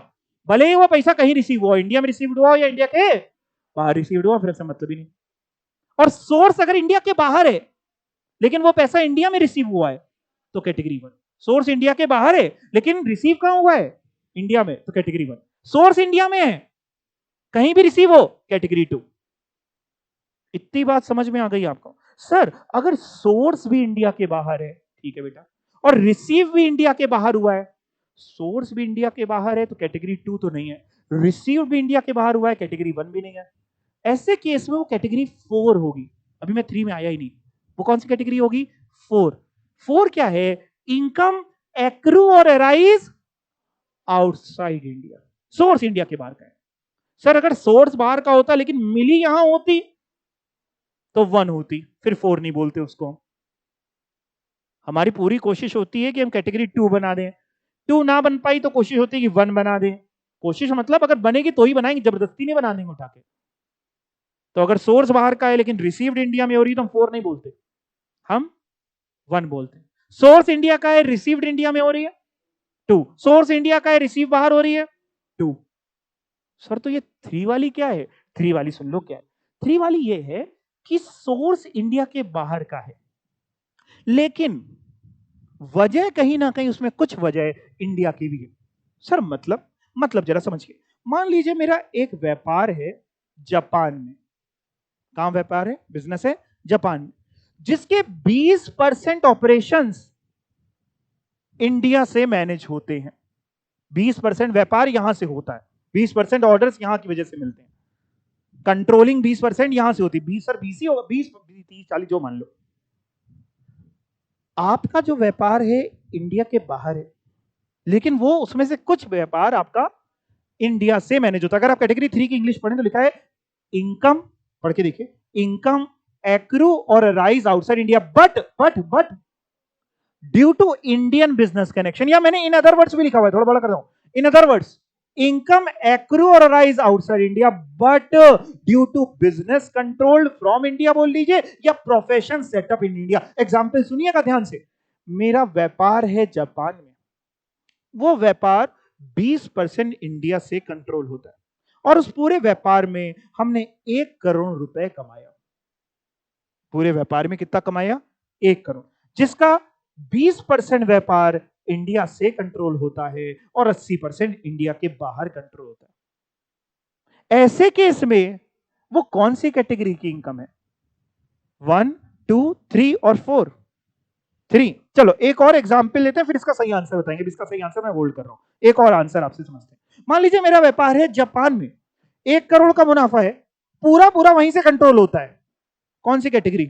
Speaker 2: भले ही वो पैसा कहीं रिसीव हुआ, इंडिया में रिसीव हुआ या इंडिया के बाहर रिसीव हुआ, फिर ऐसा मतलब ही नहीं। और सोर्स अगर इंडिया के बाहर है लेकिन वो पैसा इंडिया में रिसीव हुआ है तो कैटेगरी 1। सोर्स इंडिया के बाहर है लेकिन रिसीव कहां हुआ है? इंडिया में, तो कैटेगरी 1। सोर्स इंडिया में है, कहीं भी रिसीव हो, कैटेगरी 2। इतनी बात समझ में आ गई आपको? सर अगर सोर्स भी इंडिया के बाहर है, ठीक है बेटा, और रिसीव भी इंडिया के बाहर हुआ है, सोर्स भी इंडिया के बाहर है तो कैटेगरी 2 तो नहीं है, रिसीव भी इंडिया के बाहर हुआ है, कैटेगरी 1 भी नहीं है। ऐसे केस में वो कैटेगरी 4 होगी। अभी मैं 3 में आया ही नहीं, वो कौन सी कैटेगरी होगी? 4। 4 क्या है? इनकम एक्रू और arise outside India. Source India के बाहर का है। सर अगर सोर्स बाहर का होता लेकिन मिली यहां होती तो 1 होती, फिर 4 नहीं बोलते उसको। हमारी पूरी कोशिश होती है कि हम कैटेगरी 2 बना दें, 2 ना बन पाई तो कोशिश होती है कि 1 बना दें। कोशिश मतलब अगर बनेगी तो ही बनाएंगे, जबरदस्ती नहीं बना देंगे उठा के। तो अगर सोर्स बाहर का है लेकिन रिसीव्ड इंडिया में हो रही तो हम 4 नहीं बोलते, हम 1 बोलते हैं। सोर्स इंडिया का है, रिसीव्ड इंडिया में हो रही है, 2। सोर्स इंडिया का है, रिसीव बाहर हो रही है, 2। सर तो ये 3 वाली क्या है? 3 वाली सुन लो क्या है। 3 वाली ये है कि सोर्स इंडिया के बाहर का है लेकिन वजह कहीं ना कहीं उसमें कुछ वजह इंडिया की भी है। सर मतलब जरा समझिए। मान लीजिए मेरा एक व्यापार है जापान में। कहां व्यापार है? बिजनेस है जापान में, जिसके 20% ऑपरेशंस इंडिया से मैनेज होते हैं। 20% व्यापार यहां से होता है, 20% ऑर्डर्स यहां की वजह से मिलते हैं, कंट्रोलिंग 20% यहां से होती है। 20 सर 20 ही होगा, 20 30 40 जो मान लो। आपका जो व्यापार है इंडिया के बाहर है लेकिन वो उसमें से कुछ व्यापार आपका इंडिया से मैनेज होता है। अगर आप कैटेगरी 3 की इंग्लिश पढ़ें तो लिखा है इनकम, पढ़ के देखिए, इनकम एक्रू और arise outside India but due to Indian business connection. या मैंने इन अदर वर्ड्स भी लिखा हुआ है, थोड़ा बड़ा कर रहा हूं। In other words, income accrue और arise outside India but due to business controlled from India बोल लीजिए, या profession setup in India. Example सुनिएगा ध्यान से। मेरा व्यापार है जापान में, वो व्यापार 20% इंडिया से कंट्रोल होता है और उस पूरे व्यापार में हमने 1 करोड़ रुपए कमाया। पूरे व्यापार में कितना कमाया? 1 करोड़, जिसका 20% व्यापार इंडिया से कंट्रोल होता है और 80% इंडिया के बाहर कंट्रोल होता है। ऐसे केस में वो कौन सी कैटेगरी की इनकम है? 1, 2, 3 और 4। 3। चलो एक और एग्जांपल लेते हैं, फिर इसका सही आंसर बताएंगे। इसका सही आंसर मैं होल्ड कर रहा हूं, एक और आंसर आपसे समझते हैं। मान लीजिए मेरा व्यापार है जापान में, 1 करोड़ का मुनाफा है, पूरा पूरा वहीं से कंट्रोल होता है। कौन सी कैटेगरी?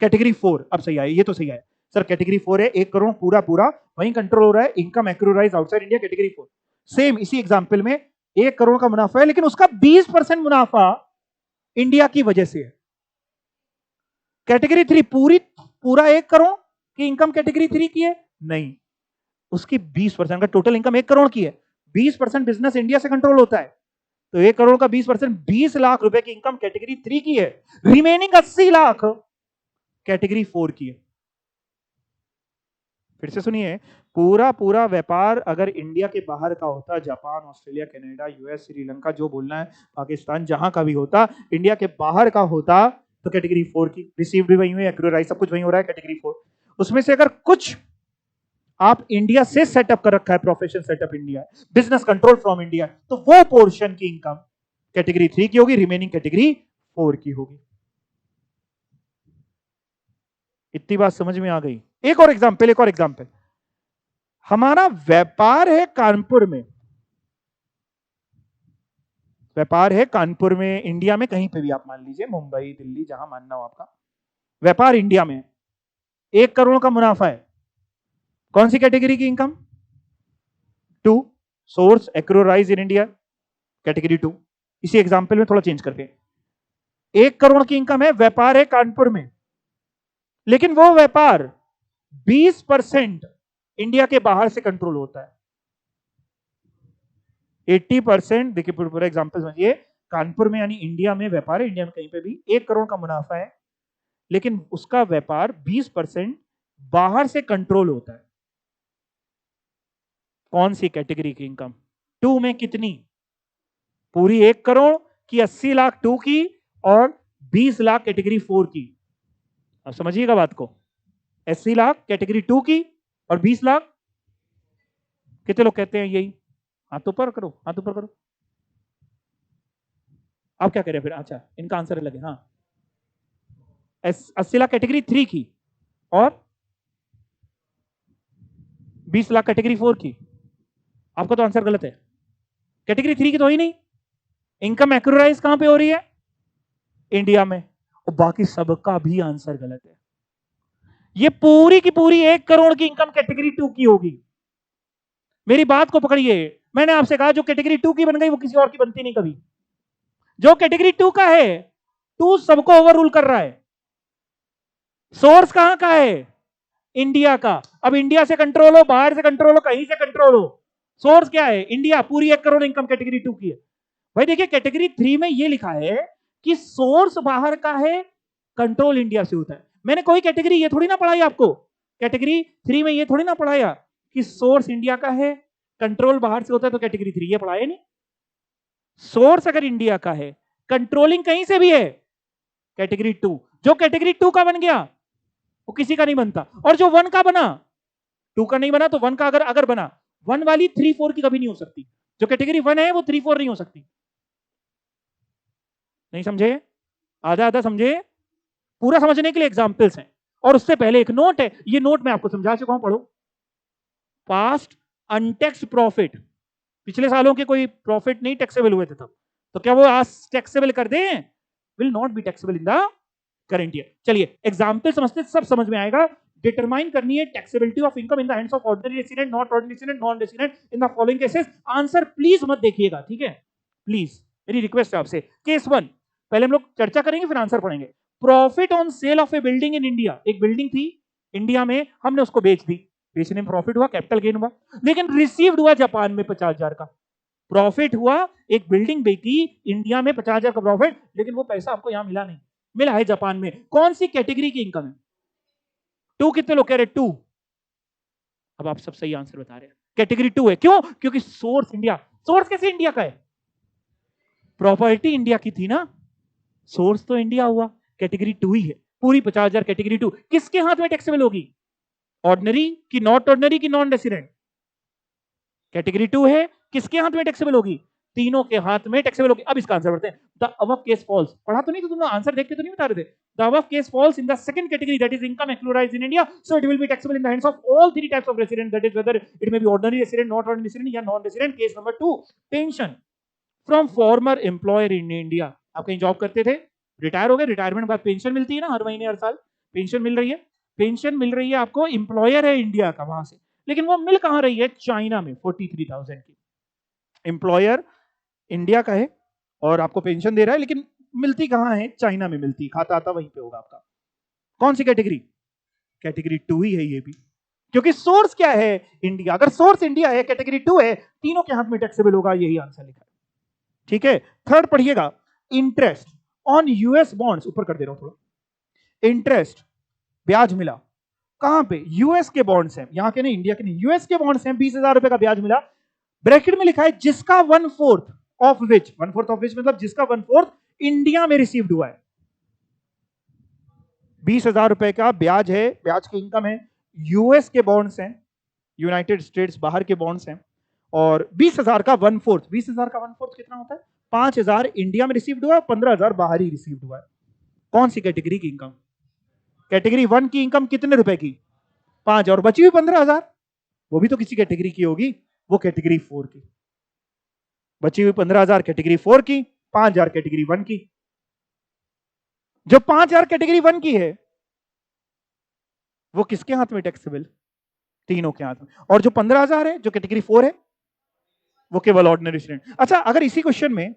Speaker 2: कैटेगरी 4। अब सही आया, ये तो सही आया सर। कैटेगरी 4 है, 1 करोड़ पूरा पूरा वहीं कंट्रोल हो रहा है, income accrue arise outside India, category 4। Same इसी एग्जांपल में 1 करोड़ का मुनाफा है लेकिन उसका 20% मुनाफा इंडिया की वजह से है। कैटेगरी 3 पूरा 1 करोड़ की इनकम कैटेगरी 3 की है? नहीं, उसकी 20% का टोटल इनकम 1 करोड़ की है, 20% बिजनेस इंडिया से कंट्रोल होता है, तो 1 करोड़ का 20% 20 लाख रुपए की इनकम कैटेगरी 3 की है, रिमेनिंग 80 लाख कैटेगरी 4 की है। फिर से सुनिए, पूरा पूरा व्यापार अगर इंडिया के बाहर का होता, Japan, Australia, Canada, US, Sri Lanka, जो बोलना है, पाकिस्तान, जहां का भी होता, इंडिया के बाहर का होता, तो कैटेगरी 4 की। रिसीव्ड भी वही हुई, एक्रूराइज सब कुछ वही हो रहा है, कैटेगरी 4। उसमें से अगर कुछ आप इंडिया से सेटअप कर रखा है, प्रोफेशन सेटअप इंडिया है, बिजनेस कंट्रोल फ्रॉम इंडिया, तो वो पोर्शन की इनकम कैटेगरी 3 की होगी, रिमेनिंग कैटेगरी 4 की होगी। इतनी बात समझ में आ गई? एक और एग्जांपल, हमारा व्यापार है कानपुर में, व्यापार है कानपुर में, इंडिया में कहीं पे भी आप मान लीजिए, मुंबई, दिल्ली, जहां मानना हो आपका, व्यापार इंडिया में 1 करोड़ का मुनाफा है। कौन सी कैटेगरी की income? 2, source accrue arise in India, category 2। इसी एग्जांपल में थोड़ा चेंज करके, 1 करोड़ की इनकम है, व्यापार है कानपुर में, लेकिन वो व्यापार 20% इंडिया के बाहर से कंट्रोल होता है। 80%, देखिए पूरा एग्जांपल समझिए, कानपुर में यानी इंडिया में व्यापार है, इंडिया में कहीं पे भी 1 करोड़ का मुनाफा है, लेकिन उसका व्यापार 20% बाहर से कंट्रोल होता है। कौन सी कैटेगरी की इनकम? 2 में कितनी? पूरी 1 करोड़ की, 80 लाख 2 की, और 20 लाख कैटेगरी 4 की। अब समझिएगा बात को, 80 लाख कैटेगरी 2 की और 20 लाख, कितने लोग कहते हैं यही? हाथ ऊपर करो, हाथ ऊपर करो। आप क्या कह रहे हैं फिर? अच्छा, इनका आंसर अलग है। हाँ, 80 लाख कैटेगरी 3 की और 20 लाख कैटेगरी 4 की। आपका तो आंसर गलत है, कैटेगरी 3 की तो ही नहीं। इनकम एक्रोराइज कहां पे हो रही है? इंडिया में, और बाकी सबका भी आंसर गलत है। ये पूरी की पूरी 1 करोड़ की इनकम कैटेगरी 2 की होगी। मेरी बात को पकड़िए, मैंने आपसे कहा जो कैटेगरी 2 की बन गई वो किसी और की बनती नहीं कभी। जो कैटेगरी 2 का है, 2 सबको ओवररूल कर रहा है। सोर्स कहां का है? इंडिया का। अब इंडिया से कंट्रोल हो, बाहर से कंट्रोल हो, कहीं से कंट्रोल हो, सोर्स क्या है? इंडिया। पूरी 1 करोड़ इनकम कैटेगरी 2 की है। भाई देखिए, कैटेगरी 3 में ये लिखा है कि सोर्स बाहर का है, कंट्रोल इंडिया से होता है। मैंने कोई कैटेगरी ये थोड़ी ना पढ़ाई आपको, कैटेगरी 3 में ये थोड़ी ना पढ़ाया कि सोर्स इंडिया का है, कंट्रोल बाहर से होता है, तो कैटेगरी 3 ये पढ़ाया नहीं। सोर्स अगर इंडिया का है, कंट्रोलिंग कहीं से भी है, कैटेगरी 2। जो कैटेगरी 2 का बन गया वो किसी का नहीं बनता, और जो 1 का बना, 2 का नहीं बना तो 1 का अगर अगर बना, 1 वाली 3 4 की कभी नहीं हो सकती। जो कैटेगरी 1 है वो 3 4 नहीं हो सकती। नहीं समझे? आधा आधा समझे? पूरा समझने के लिए एग्जांपल्स हैं। और उससे पहले एक नोट है, ये नोट मैं आपको समझा चुका हूं, पढ़ो। पास्ट अनटैक्स्ड प्रॉफिट, पिछले सालों के कोई प्रॉफिट नहीं टैक्सेबल हुए थे तब, तो क्या वो आज टैक्सेबल कर दें? Will not be taxable in the current year. चलिए एग्जांपल समझते, सब समझ में आएगा। डिटरमाइन करनी है taxability of income in the hands of ordinary resident, not ordinary resident, non resident in the following cases. Answer please मत देखिएगा, ठीक है? प्लीज मेरी रिक्वेस्ट है आपसे। केस 1 पहले हम लोग चर्चा करेंगे, फिर आंसर पढ़ेंगे। Profit on sale of A building in India. एक बिल्डिंग थी इंडिया में, हमने उसको बेच दी, बेचने में प्रॉफिट हुआ, कैपिटल गेन हुआ, लेकिन रिसीव्ड हुआ जापान में 50,000 का। प्रॉफिट हुआ, एक बिल्डिंग बेची इंडिया में 50,000 का प्रॉफिट, लेकिन वो पैसा आपको यहां मिला नहीं, मिला है जापान में। कौन सी कैटेगरी की इनकम है? 2। कितने लोग कह रहे 2? अब आप सब सही आंसर बता रहे हैं, कैटेगरी 2 है। क्यों? क्योंकि सोर्स इंडिया। सोर्स कैसे इंडिया का है? प्रॉपर्टी इंडिया की थी ना, सोर्स तो इंडिया हुआ, कैटेगरी 2 ही है। पूरी 50,000 कैटेगरी 2 किसके हाथ में टैक्सेबल होगी? ऑर्डिनरी की नॉट ऑर्डिनरी की नॉन रेसिडेंट? कैटेगरी 2 है, किसके हाथ में टैक्सेबल होगी? तीनों के हाथ में टैक्सेबल होगी। अब इसका आंसर बढ़ते हैं। द अबव केस फॉल्स, पढ़ा तो नहीं तो तुम लोग आंसर देख के तो नहीं बता रहे थे? The above case falls in the second category, that is income accrued in India, so it will be taxable in the hands of all 3 types of resident, that is whether it may be ordinary resident, not ordinary resident या non resident. Case number 2, pension from former employer in India. आप कहीं job करते थे, retire हो गए, retirement के बाद pension मिलती है ना, हर महीने हर साल पेंशन मिल रही है। पेंशन मिल रही है आपको, एम्प्लॉयर है इंडिया का वहां से, लेकिन वो मिल कहां रही है? चाइना में 43,000 की। एम्प्लॉयर इंडिया का है और आपको पेंशन दे रहा है, लेकिन मिलती कहां है? चाइना में मिलती, खाता आता वहीं पे होगा आपका। कौन सी कैटेगरी? कैटेगरी 2 ही है ये भी, क्योंकि सोर्स क्या है? इंडिया। अगर सोर्स इंडिया है, कैटेगरी 2 है, तीनों के हाथ में टैक्सेबल होगा, यही आंसर लिखा है, ठीक है? थर्ड पढ़िएगा, इंटरेस्ट ऑन यूएस बॉन्ड्स, ऊपर कर दे रहा हूं थोड़ा। इंटरेस्ट, ब्याज मिला कहां पे? यूएस के बॉन्ड्स हैं, यहां के नहीं, इंडिया के नहीं, यूएस के बॉन्ड्स हैं, 20,000 रुपए का ब्याज मिला। ब्रैकेट में लिखा है जिसका 1/4 ऑफ विच, 1/4 ऑफ विच मतलब जिसका 1/4 इंडिया में रिसीव्ड हुआ है। 20,000 रुपए का ब्याज है, ब्याज की इनकम है, यूएस के बॉन्ड्स हैं,
Speaker 1: यूनाइटेड स्टेट्स बाहर के बॉन्ड्स हैं, और 20,000 का 1/4, 20,000 का 1/4 कितना होता है? 5,000 इंडिया में रिसीव्ड हुआ है, 15,000 बाहर ही रिसीव्ड हुआ है। कौन सी कैटेगरी की इनकम? कैटेगरी 1 की इनकम कितने रुपए की? 5, और बची हुई 15,000 वो भी तो किसी कैटेगरी की होगी, वो कैटेगरी 4 की। बची हुई 15,000 कैटेगरी 4 की, 5,000 कैटेगरी 1 की। जो 5,000 कैटेगरी 1 की है वो किसके हाथ में टैक्सेबल? तीनों के हाथ में। और जो 15,000 है जो कैटेगरी 4 है वो केवल ऑर्डिनरी स्टूडेंट। अच्छा, अगर इसी क्वेश्चन में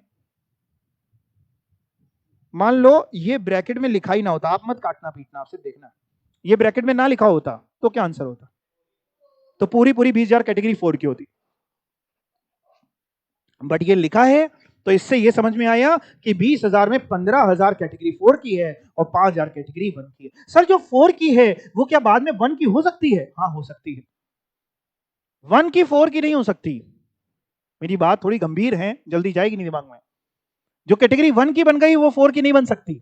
Speaker 1: मान लो ये ब्रैकेट में लिखा ही ना होता, आप मत काटना पीटना, आप सिर्फ देखना, ये ब्रैकेट में ना लिखा होता तो क्या आंसर होता? तो पूरी 20,000 कैटेगरी 4 की होती। बट ये लिखा है तो इससे ये समझ में आया कि 20,000 में 15,000 कैटेगरी 4 की है और 5,000 कैटेगरी 1 की है। सर जो 4 की है वो क्या बाद में 1 की हो सकती है? हाँ हो सकती है, 1 की 4 की नहीं हो सकती। मेरी बात थोड़ी गंभीर है, जल्दी जाएगी नहीं दिमाग में। जो कैटेगरी 1 की बन गई वो 4 की नहीं बन सकती,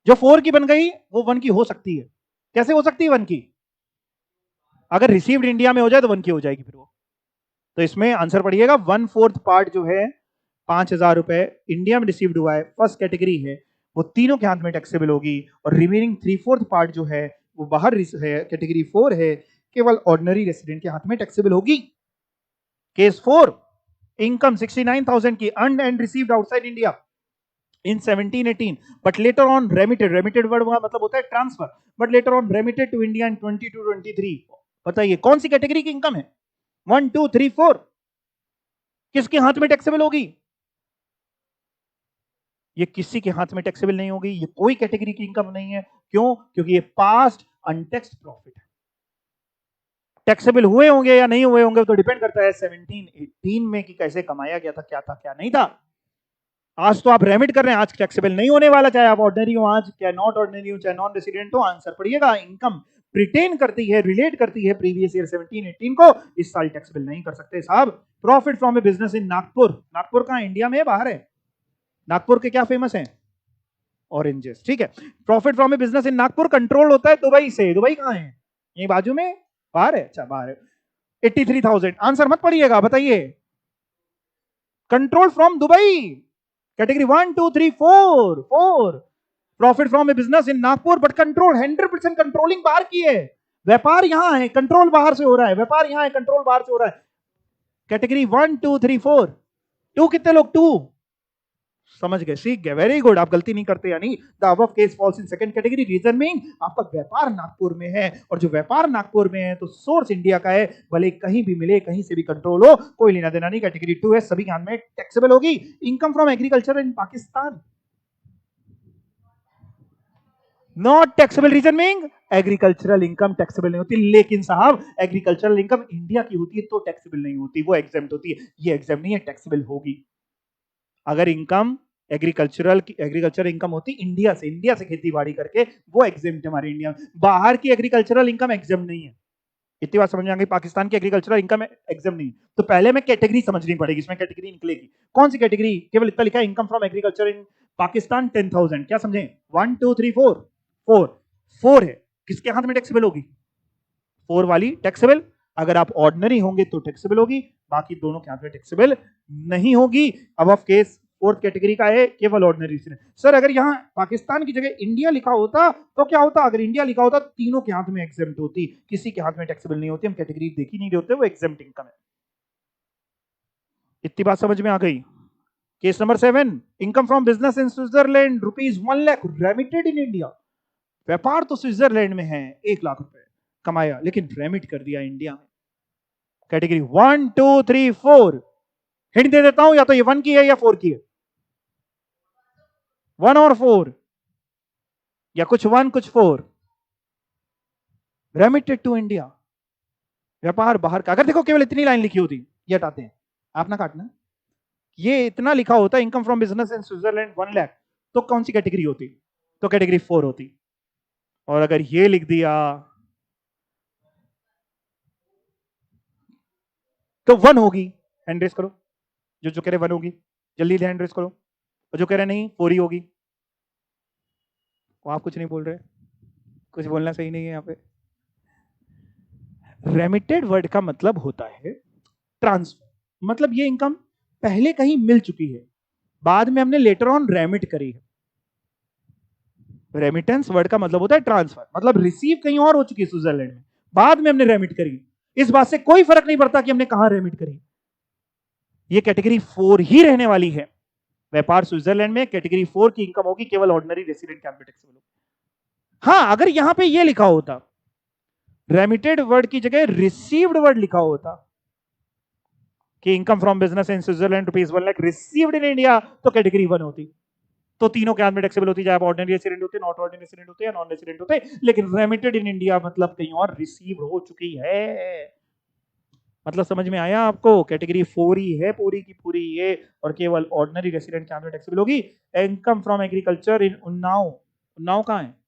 Speaker 1: जो 4 की बन गई वो 1 की हो सकती है। कैसे हो सकती है 1 की? अगर रिसीव्ड इंडिया में हो जाए तो 1 की हो जाएगी फिर वो। तो इसमें आंसर पड़िएगा 1/4 पार्ट जो है 5,000 रुपए इंडिया में रिसीव्ड हुआ है, फर्स्ट कैटेगरी है, वो तीनों के हाथ में टैक्सेबल होगी, और रिमेनिंग 3/4 पार्ट जो है वो बाहर है, कैटेगरी 4 है, केवल ऑर्डिनरी रेसिडेंट के हाथ में टैक्सेबल होगी। केस 4, इनकम 69,000 की earned and received outside India in 1718 but later on remitted word मतलब होता है transfer, but later on remitted to India in 22-23। बताइए कौन सी कैटेगरी की इनकम है? 1 2 3 4 किसके हाथ में टैक्सेबल होगी? ये किसी के हाथ में टैक्सेबल नहीं होगी, ये कोई कैटेगरी की इनकम नहीं है। क्यों? क्योंकि ये पास्ट अनटैक्स्ड प्रॉफिट है। टैक्सेबल हुए होंगे या नहीं हुए होंगे तो डिपेंड करता है 1718 में कि कैसे कमाया गया था, क्या था क्या नहीं था। आज तो आप रेमिट कर रहे हैं, आज टैक्सेबल नहीं होने वाला, चाहे आप ऑर्डिनरी हो आज, चाहे नॉट ऑर्डिनरी हो, चाहे नॉन रेसिडेंट हो। आंसर पड़िएगा इनकम प्रिटेन करती है, रिलेट करती है प्रीवियस ईयर 17-18 को, इस साल टैक्सेबल नहीं कर सकते साहब। प्रॉफिट फ्रॉम ए बिजनेस इन नागपुर, नागपुर कहां, इंडिया में बाहर है? नागपुर के क्या फेमस है? ऑरेंजेस, ठीक है। Profit from a business in Nagpur control होता है दुबई से। दुबई कहां है? यही बाजू में, बाहर है? अच्छा बाहर है। 83,000, आंसर मत पढ़िएगा, बताइए। Control from Dubai, category 1 2 3 4 4। Profit from a business in Nagpur but control 100% controlling बाहर की है। व्यापार यहां है, कंट्रोल बाहर से हो रहा है। व्यापार यहां है, कंट्रोल बाहर से हो रहा है। कैटेगरी 1 2 3 4, 2 कितने लोग? 2, समझ गए, सीख गए, वेरी गुड, आप गलती नहीं करते। यानी the above case falls in second category. Reason mean आपका व्यापार नागपुर में है, और जो व्यापार नागपुर में है तो सोर्स इंडिया का है, भले कहीं भी मिले, कहीं से भी कंट्रोल हो, कोई लेना देना नहीं। कैटेगरी 2 है, सभी के हाथ में टैक्सेबल होगी। Income from agriculture in Pakistan not taxable. Reason mean agricultural income taxable नहीं होती। लेकिन साहब एग्रीकल्चरल इनकम इंडिया की होती है तो टैक्सेबल नहीं होती, वो एग्जेम्प्ट होती है। ये एग्जेम्प्ट नहीं है, टैक्सेबल होगी। अगर इनकम एग्रीकल्चर इनकम होती इंडिया से खेती बाड़ी करके, वो एग्जेम्प्ट हमारे इंडिया में। बाहर की एग्रीकल्चरल इनकम एग्जेम्प्ट नहीं है। इतनी बात समझ में आ गई? पाकिस्तान की एग्रीकल्चरल इनकम एग्जेम्प्ट नहीं। तो पहले में कैटेगरी समझनी पड़ेगी, इसमें कैटेगरी निकलेगी। कौन सी कैटेगरी? केवल इतना लिखा है income from agriculture in Pakistan 10,000। क्या समझे? 1 2 3 4 4 4 है, किसके हाथ में टैक्सेबल होगी? 4 वाली टैक्सेबल। अगर आप ऑर्डिनरी होंगे तो टैक्सेबल होगी, बाकी दोनों के हाथ में टैक्सेबल नहीं होगी। अब ऑफ केस फोर्थ कैटेगरी का है, केवल ऑर्डिनरी रेसिडेंट। सर अगर यहां पाकिस्तान की जगह इंडिया लिखा होता तो क्या होता? अगर इंडिया लिखा होता तो तीनों के हाथ में एग्जेम्प्ट होती, किसी के हाथ में टैक्सेबल नहीं होती। हम कैटेगरी देख ही नहीं रहे होते, वो एग्जेम्प्ट इनकम है। इतनी बात समझ में आ गई? Case number 7, income from business in Switzerland ₹1 lakh remitted in India. व्यापार तो स्विट्जरलैंड में है, 1 लाख रुपए कमाया, लेकिन रेमिट कर दिया इंडिया में। कैटेगरी 1 2 3 4, हिंट दे देता हूं, या तो ये 1 की है या 4 की है। 1 और 4, या कुछ 1 कुछ 4। रेमिटेड टू इंडिया, व्यापार बाहर का। अगर देखो केवल इतनी लाइन लिखी होती, ये हटाते हैं, आप ना काटना, ये इतना लिखा होता income from business in Switzerland 1 lakh, तो कौन सी कैटेगरी होती? तो कैटेगरी 4 होती। और अगर ये लिख दिया तो 1 होगी। हैंड रेस करो, जो कह रहे 1 होगी, जल्दी हैंड रेस करो। और जो कह रहे नहीं 4 ही होगी, वो आप कुछ नहीं बोल रहे, कुछ बोलना सही नहीं है यहाँ पे।
Speaker 2: रेमिटेड वर्ड का मतलब होता है ट्रांसफर, मतलब ये इनकम पहले कहीं मिल चुकी है, बाद में हमने लेटर ऑन रेमिट करी है। रेमिटेंस वर्ड का मतलब होता है ट्रांसफर, मतलब रिसीव कहीं और हो चुकी है स्विट्जरलैंड में, बाद में हमने रेमिट करी। इस बात से कोई फर्क नहीं पड़ता कि हमने कहां रेमिट करी। ये कैटेगरी 4 ही रहने वाली है। व्यापार स्विट्जरलैंड में कैटेगरी 4 की इनकम होगी, केवल ordinary resident can be taxable होगी। हाँ, अगर यहां पे ये लिखा होता रेमिटेड वर्ड की जगह रिसीव्ड वर्ड लिखा होता कि income from business in Switzerland ₹1 lakh received in India, तो कैटेगरी 1 होती, तो तीनों के हाथ में टैक्सेबल होती, चाहे आप ऑर्डिनरी रेसिडेंट होते, नॉट ऑर्डिनरी रेसिडेंट होते या नॉन रेसिडेंट होते। लेकिन रेमिटेड इन इंडिया मतलब कहीं और रिसीव हो चुकी है। मतलब समझ में आया आपको? कैटेगरी 4 ही है पूरी की पूरी ये, और केवल ऑर्डिनरी रेसिडेंट के हाथ में टैक्सेबल होगी। इनकम फ्रॉम एग्रीकल्चर इन उन्नाव, उन्नाव कहां है?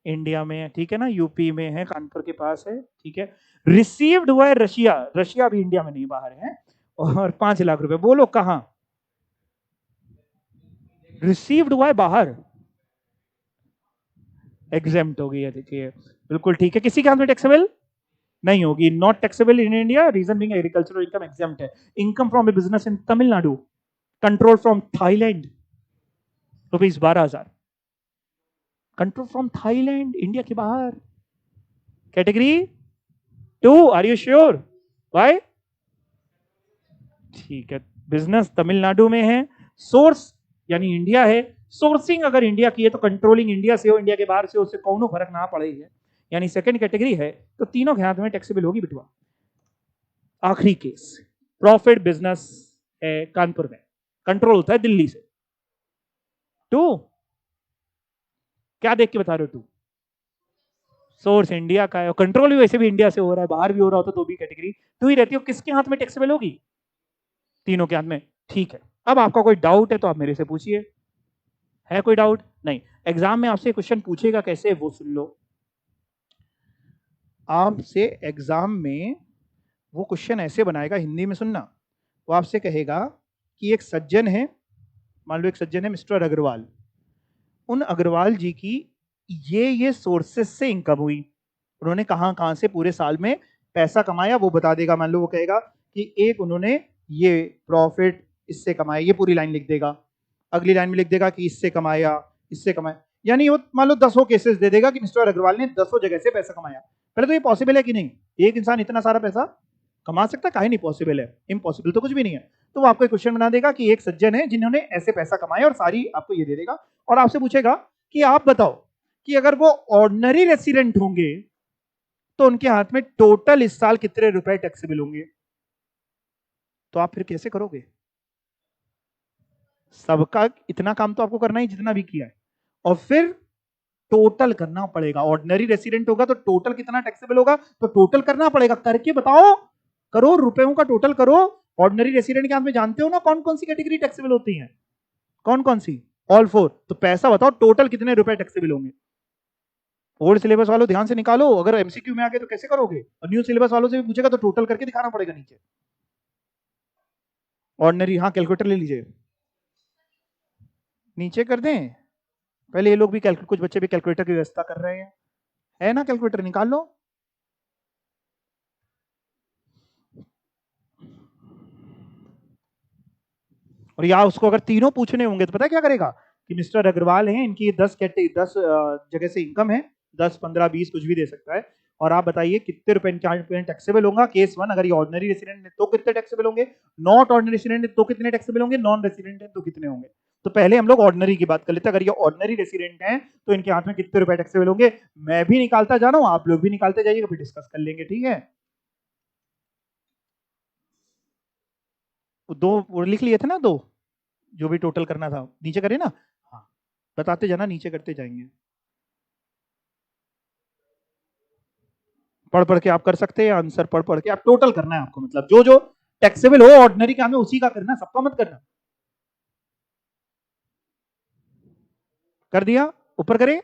Speaker 2: इंडिया में है, ठीक है ना, यूपी में है, कानपुर के पास है, ठीक है। रिसीव्ड हुआ है रशिया, रशिया भी इंडिया में नहीं, बाहर है, और 5 लाख रुपए। बोलो कहां रिसीव्ड हुआ है? बाहर एग्जेम्प्ट हो गई है, देखिए बिल्कुल ठीक है। किसी के हाथ में टैक्सेबल नहीं होगी, not taxable in India, reason being agricultural income exempt है। Income from a business in Tamil Nadu, control from Thailand, ₹12,000, control from Thailand, India के बाहर, category 2। Are you sure? Why? ठीक है, बिजनेस तमिलनाडु में है, सोर्स यानी इंडिया है, सोर्सिंग अगर इंडिया की है तो कंट्रोलिंग इंडिया से हो, इंडिया के बाहर से हो, उससे कोनो फर्क ना पड़े है, यानी सेकंड कैटेगरी है, तो तीनों के हाथ में टैक्सेबल होगी बिटवा। आखिरी केस, प्रॉफिट बिजनेस है कानपुर में, कंट्रोल होता है दिल्ली से। 2 क्या देख के बता रहे हो? 2 सोर्स इंडिया का है और कंट्रोल भी वैसे भी इंडिया से हो रहा है, बाहर भी हो रहा होता तो भी कैटेगरी 2 ही रहती है। किसके हाथ में टैक्सेबल होगी? तीनों के हाथ में, ठीक है। अब आपका कोई डाउट है तो आप मेरे से पूछिए। है कोई डाउट? नहीं। एग्जाम में आपसे क्वेश्चन पूछेगा कैसे, वो सुन लो। आपसे एग्जाम में वो क्वेश्चन ऐसे बनाएगा, हिंदी में सुनना। वो आपसे कहेगा कि एक सज्जन है, मान लो एक सज्जन है मिस्टर अग्रवाल, उन अग्रवाल जी की ये सोर्सेस से इनकम हुई, उन्होंने कहां कहां से पूरे साल में पैसा कमाया वो बता देगा। मान लो वो कहेगा कि एक उन्होंने ये प्रॉफिट इससे कमाया, ये पूरी लाइन लिख देगा। अगली लाइन में लिख देगा कि इससे कमाया, इससे कमाया, यानी वो मान लो 10 केसेस दे देगा कि मिस्टर अग्रवाल ने 10 जगह से पैसा कमाया। पहले तो ये पॉसिबल है कि नहीं? एक इंसान इतना सारा पैसा कमा सकता है? काहे नहीं पॉसिबल है, इम्पॉसिबल तो कुछ भी नहीं है। तो वो आपको एक क्वेश्चन बना देगा कि एक सज्जन है जिन्होंने ऐसे पैसा कमाया, और सारी आपको ये दे देगा, और आपसे पूछेगा कि आप बताओ कि अगर वो ऑर्डिनरी रेसिडेंट होंगे तो उनके हाथ में टोटल इस साल कितने रुपए टैक्सेबल होंगे? तो आप फिर कैसे करोगे? सबका इतना काम तो आपको करना ही जितना भी किया है, और फिर टोटल करना पड़ेगा। ऑर्डिनरी रेसिडेंट होगा तो टोटल कितना टैक्सेबल होगा, तो टोटल करना पड़ेगा। करके बताओ, करोड़ रुपयों का टोटल करो। ऑर्डिनरी रेसिडेंट के हाथ में जानते हो ना कौन कौन सी कैटेगरी टैक्सेबल होती है? कौन कौन सी? ऑल 4। तो पैसा बताओ टोटल कितने रुपए टैक्सेबल होंगे? ओल्ड सिलेबस वालों ध्यान से निकालो, अगर एमसीक्यू में आ गए तो कैसे करोगे? और न्यू सिलेबस वालों से भी पूछेगा तो टोटल करके दिखाना पड़ेगा नीचे। ऑर्डिनरी, हाँ कैलकुलेटर ले लीजिए, नीचे कर दें। पहले ये लोग भी कुछ बच्चे भी कैलकुलेटर की व्यवस्था कर रहे हैं, है ना? कैलकुलेटर निकाल लो। और या उसको अगर तीनों पूछने होंगे तो पता है क्या करेगा कि मिस्टर अग्रवाल हैं, इनकी 10 जगह से इनकम है, 10, 15, 20 कुछ भी दे सकता है, और आप बताइए कितने रुपए टैक्सेबल होगा। केस 1, अगर ये ऑर्डिनरी रेसिडेंट है तो कितने टैक्सेबल होंगे, नॉट ऑर्डिनरी रेसिडेंट है तो कितने टैक्सेबल होंगे, नॉन रेसिडेंट है तो कितने होंगे। तो पहले हम लोग ऑर्डिनरी की बात कर लेते हैं। अगर ये ऑर्डिनरी रेसिडेंट है तो इनके हाथ में कितने रुपए टैक्सेबल होंगे। मैं भी निकालता जा रहा हूं, आप लोग भी निकालते जाइएगा, फिर डिस्कस कर लेंगे, ठीक है? दो लिख लिए थे ना, दो जो भी टोटल करना था, नीचे करें ना। हाँ, बताते जाना, नीचे करते जाएंगे। पढ़ पढ़ के आप कर सकते हैं आंसर, पढ़ पढ़ के आप टोटल करना है आपको, मतलब जो जो टैक्सेबल हो ऑर्डिनरी काम में उसी का करना, सबका मत करना। कर दिया? ऊपर करें।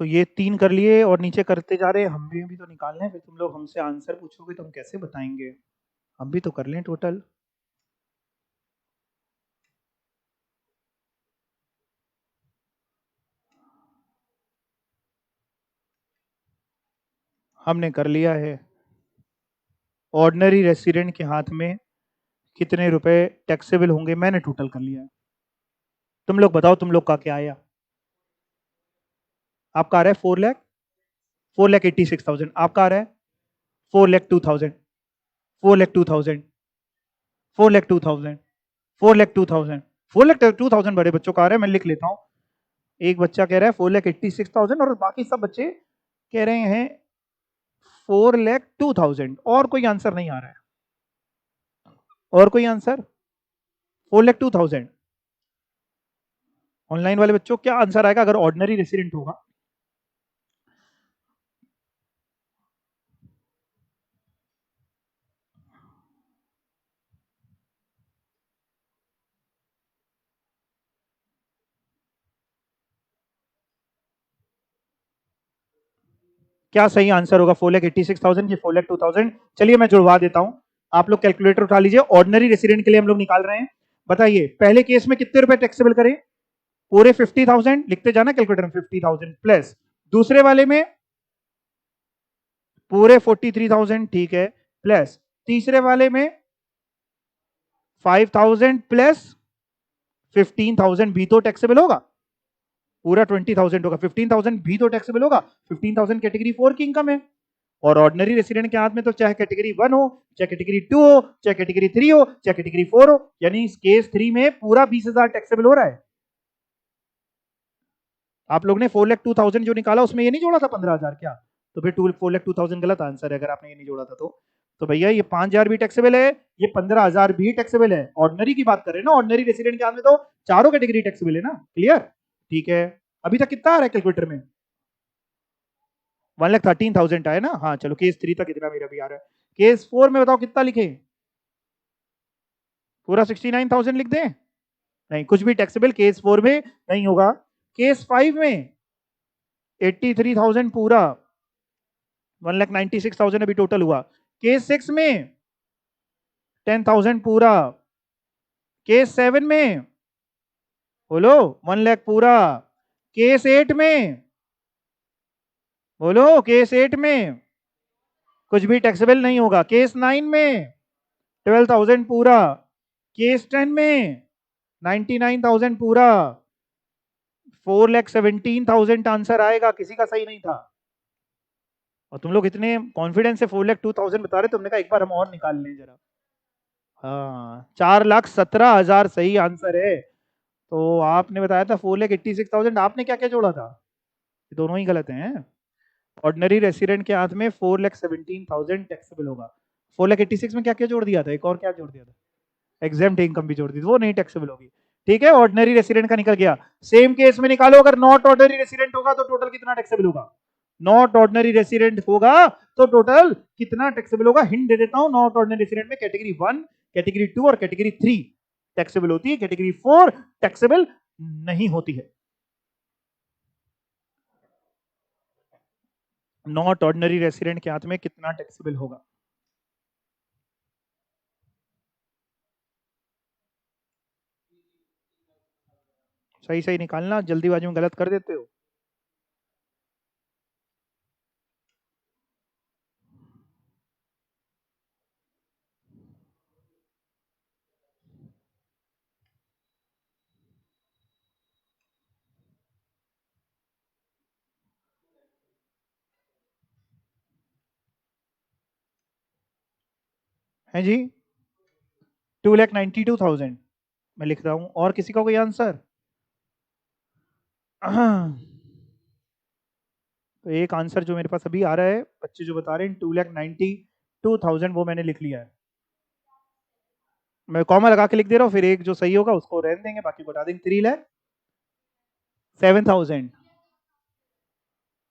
Speaker 2: तो ये 3 कर लिए और नीचे करते जा रहे हैं। हम भी तो निकालने हैं, फिर तुम लोग हमसे आंसर पूछोगे तो हम कैसे बताएंगे? हम भी तो कर लें टोटल।
Speaker 1: हमने कर लिया है। ऑर्डिनरी रेसिडेंट के हाथ में कितने रुपए टैक्सेबल होंगे मैंने टोटल कर लिया है। तुम लोग बताओ तुम लोग का क्या आया। आपका आ रहा है 4,86,000। आपका आ रहा है 4,02,000, 4,02,000, 4,02,000, 4,02,000, 4,02,000 बड़े बच्चों का आ रहा है। मैं लिख लेता हूं। एक बच्चा कह रहा है 4,86,000 और बाकी सब बच्चे कह रहे हैं 4,02,000। और कोई आंसर नहीं आ रहा है? और कोई आंसर? 4,02,000। ऑनलाइन वाले बच्चों क्या आंसर आएगा अगर ऑर्डिनरी रेसिडेंट होगा? क्या सही आंसर होगा? 4,86,000 ये 4,02,000। चलिए मैं जुड़वा देता हूं। आप लोग कैलकुलेटर उठा लीजिए। ऑर्डिनरी रेसिडेंट के लिए हम लोग निकाल रहे हैं। बताइए पहले केस में कितने रुपए टैक्सेबल करें? पूरे 50,000 लिखते जाना कैलकुलेटर में। 50,000 प्लस दूसरे वाले में पूरे 43,000, ठीक है, प्लस तीसरे वाले में 5,000 प्लस 15,000 भी तो टैक्सेबल होगा। पूरा 20,000 होगा। 15,000 भी तो टैक्सेबल होगा। 15,000 कैटेगरी 4 की इनकम है। और ऑर्डिनरी रेसिडेंट के हाथ में तो चाहे कैटेगरी 1 हो, चाहे कैटेगरी 2 हो, चाहे कैटेगरी 3 हो, चाहे कैटेगरी 4 हो, यानी इस केस 3 में पूरा 20,000 टैक्सेबल हो रहा है। आप लोग ने 4,02,000 जो निकाला उसमें ये नहीं जोड़ा था 15,000 क्या? तो फिर 4,02,000 गलत आंसर है अगर आपने ये नहीं जोड़ा था तो भैया ये 5,000 भी टैक्सेबल है, ये 15,000 भी टैक्सेबल है। ऑर्डिनरी की बात कर रहे हैं ना, ऑर्डिनरी रेसिडेंट के हाथ में तो चारों कैटेगरी टैक्सेबल है ना। क्लियर? ठीक है। अभी तक कितना आ रहा है कैलकुलेटर में? 1,13,000 आया ना। हाँ चलो केस 3 तक इतना मेरा भी आ रहा है। केस 4 में बताओ कितना लिखे? पूरा 69,000 लिख दें? नहीं, कुछ भी टैक्सेबल केस 4 में नहीं होगा। केस 5 में 83,000 पूरा, 1,96,000 अभी टोटल हुआ। केस 6 में 10,000 पूरा। केस 7 में बोलो 1 लाख पूरा। केस 8 में बोलो, केस 8 में कुछ भी टैक्सेबल नहीं होगा। केस 9 में 12,000 पूरा। केस 10 में 99,000 पूरा। 4,17,000 आंसर आएगा। किसी का सही नहीं था। और तुम लोग इतने कॉन्फिडेंस से 4,02,000 बता रहे, तुमने कहा एक बार हम और निकाल लें जरा। हाँ 4,17,000 सही आंसर है। तो आपने बताया था 4,86,000। आपने क्या क्या जोड़ा था? ये दोनों ही गलत हैं। ऑर्डिनरी रेसिडेंट के हाथ में 4,17,000 टैक्सेबल होगा। 4,86,000 में क्या क्या जोड़ दिया था? एक और क्या जोड़ दिया था? एग्जाम्प्ट इनकम भी जोड़ दी थी, वो नहीं टैक्सेबल होगी। ठीक है, ऑर्डिनरी रेसिडेंट का निकल गया। सेम केस में निकालो, अगर नॉट ऑर्डिनरी रेसिडेंट होगा तो टोटल कितना टैक्सेबल होगा? नॉट ऑर्डिनरी रेसिडेंट होगा तो टोटल कितना टैक्सेबल होगा? हिंट दे देता हूं। नॉट ऑर्डिनरी रेसिडेंट में कैटेगरी 1, कैटेगरी 2 और कैटेगरी 3 टैक्सेबल होती है। कैटेगरी 4 टैक्सेबल नहीं होती है। नॉट ऑर्डिनरी रेसिडेंट के हाथ में कितना टैक्सेबल होगा? सही सही निकालना, जल्दीबाजी में गलत कर देते हो। है जी 2,92,000 मैं लिख रहा हूं। और किसी का कोई आंसर? तो एक आंसर जो मेरे पास अभी आ रहा है, बच्चे जो बता रहे हैं 2,92,000, वो मैंने लिख लिया है। मैं कॉमा लगा के लिख दे रहा हूँ, फिर एक जो सही होगा उसको रहने देंगे, बाकी को हटा देंगे। 3,07,000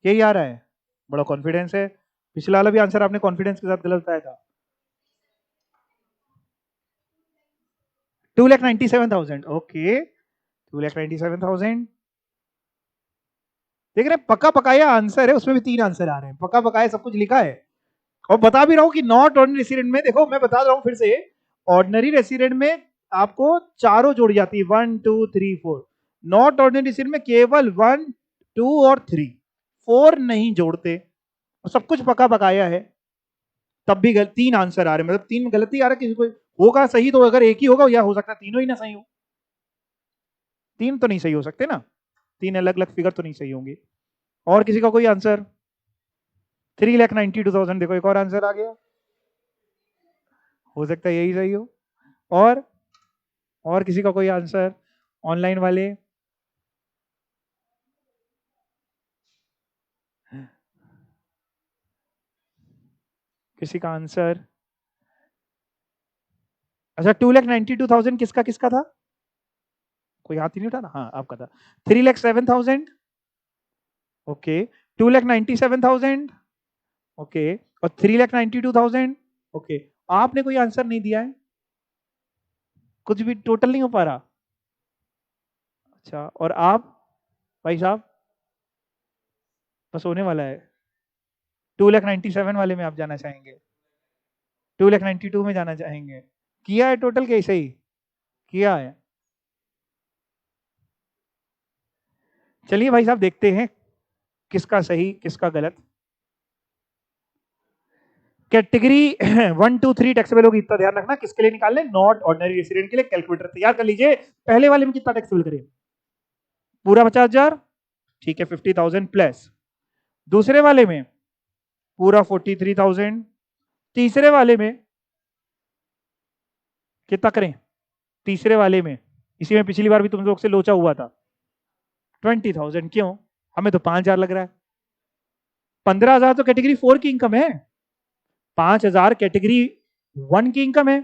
Speaker 1: यही आ रहा है। बड़ा कॉन्फिडेंस है। पिछला वाला भी आंसर आपने कॉन्फिडेंस के साथ गलत बताया था। 2,97,000 ओके, 2,97,000। देख रहे हैं, पक्का पकाया आंसर है, उसमें भी 3 आंसर आ रहे हैं। पक्का पकाया सब कुछ लिखा है। और बता भी रहा हूं कि नॉट ऑर्डिनरी रेसिडेंट में देखो, मैं बता रहा हूं फिर से, ऑर्डिनरी रेसिडेंट में आपको चारों जोड़ी जाती है, 1 2 3 4। नॉट ऑर्डिनरी रेसिडेंट में केवल 1 2 और 3, 4 नहीं जोड़ते। और सब कुछ पका पकाया है, तब भी 3 आंसर आ रहे, मतलब 3 गलती आ रहा है, किसी को होगा सही तो अगर एक ही होगा, या हो सकता है तीनों ही ना सही हो। 3 तो नहीं सही हो सकते ना, 3 अलग अलग फिगर तो नहीं सही होंगे। और किसी का कोई आंसर? 3,92,000, देखो एक और आंसर आ गया, हो सकता है यही सही हो। और किसी का कोई आंसर ऑनलाइन वाले? किसी का आंसर? अच्छा, 2,92,000 किसका किसका था? कोई हाथ ही नहीं उठा ना, हाँ आपका था। 3,07,000, ओके। 2,97,000, ओके। और 3,92,000, ओके। आपने कोई आंसर नहीं दिया है, कुछ भी टोटल नहीं हो पा रहा। अच्छा, और आप भाई साहब? बस होने वाला है। 2,97,000 वाले में आप जाना चाहेंगे? 2,92,000 में जाना चाहेंगे? किया है टोटल कैसे ही किया है? चलिए भाई साहब देखते हैं किसका सही किसका गलत। कैटेगरी 1 2 3 टैक्सेबल होगी, इतना ध्यान रखना। किसके लिए निकालने? नॉट ऑर्डिनरी रेसिडेंट के लिए। कैलकुलेटर तैयार कर लीजिए। पहले वाले में कितना टैक्सेबल करें? पूरा 50,000, ठीक है, 50,000 प्लस। दूसरे वाले में पूरा 43,000। तीसरे वाले में कितना करें? तीसरे वाले में, इसी में पिछली बार भी तुम लोग से लोचा हुआ था, 20,000। क्यों? हमें तो 5,000 लग रहा है। 15,000 तो कैटेगरी 4 की इनकम है, 5,000 कैटेगरी 1 की इनकम है,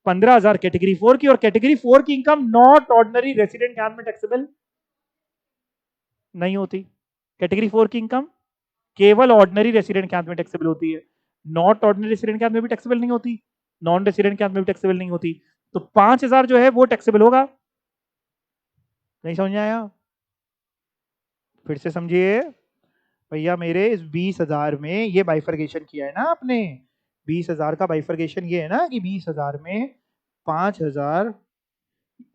Speaker 1: 15,000 कैटेगरी 4 की। और कैटेगरी 4 की इनकम नॉट ऑर्डिनरी रेसिडेंट के हाथ में टैक्सेबल नहीं होती। कैटेगरी 4 की इनकम केवल ऑर्डिनरी रेसिडेंट के हाथ में टैक्सेबल होती है, नॉट ऑर्डिनरी रेसिडेंट के हाथ में भी टैक्सेबल नहीं होती, नॉन रेसिडेंट के हाथ में भी टैक्सेबल नहीं होती। तो 5,000 जो है वो टैक्सेबल होगा। नहीं समझ में आया? फिर से समझिए भैया मेरे, इस 20,000 में ये बाइफर्केशन किया है ना आपने, 20,000 का बाइफर्केशन ये है ना कि 20,000 में 5,000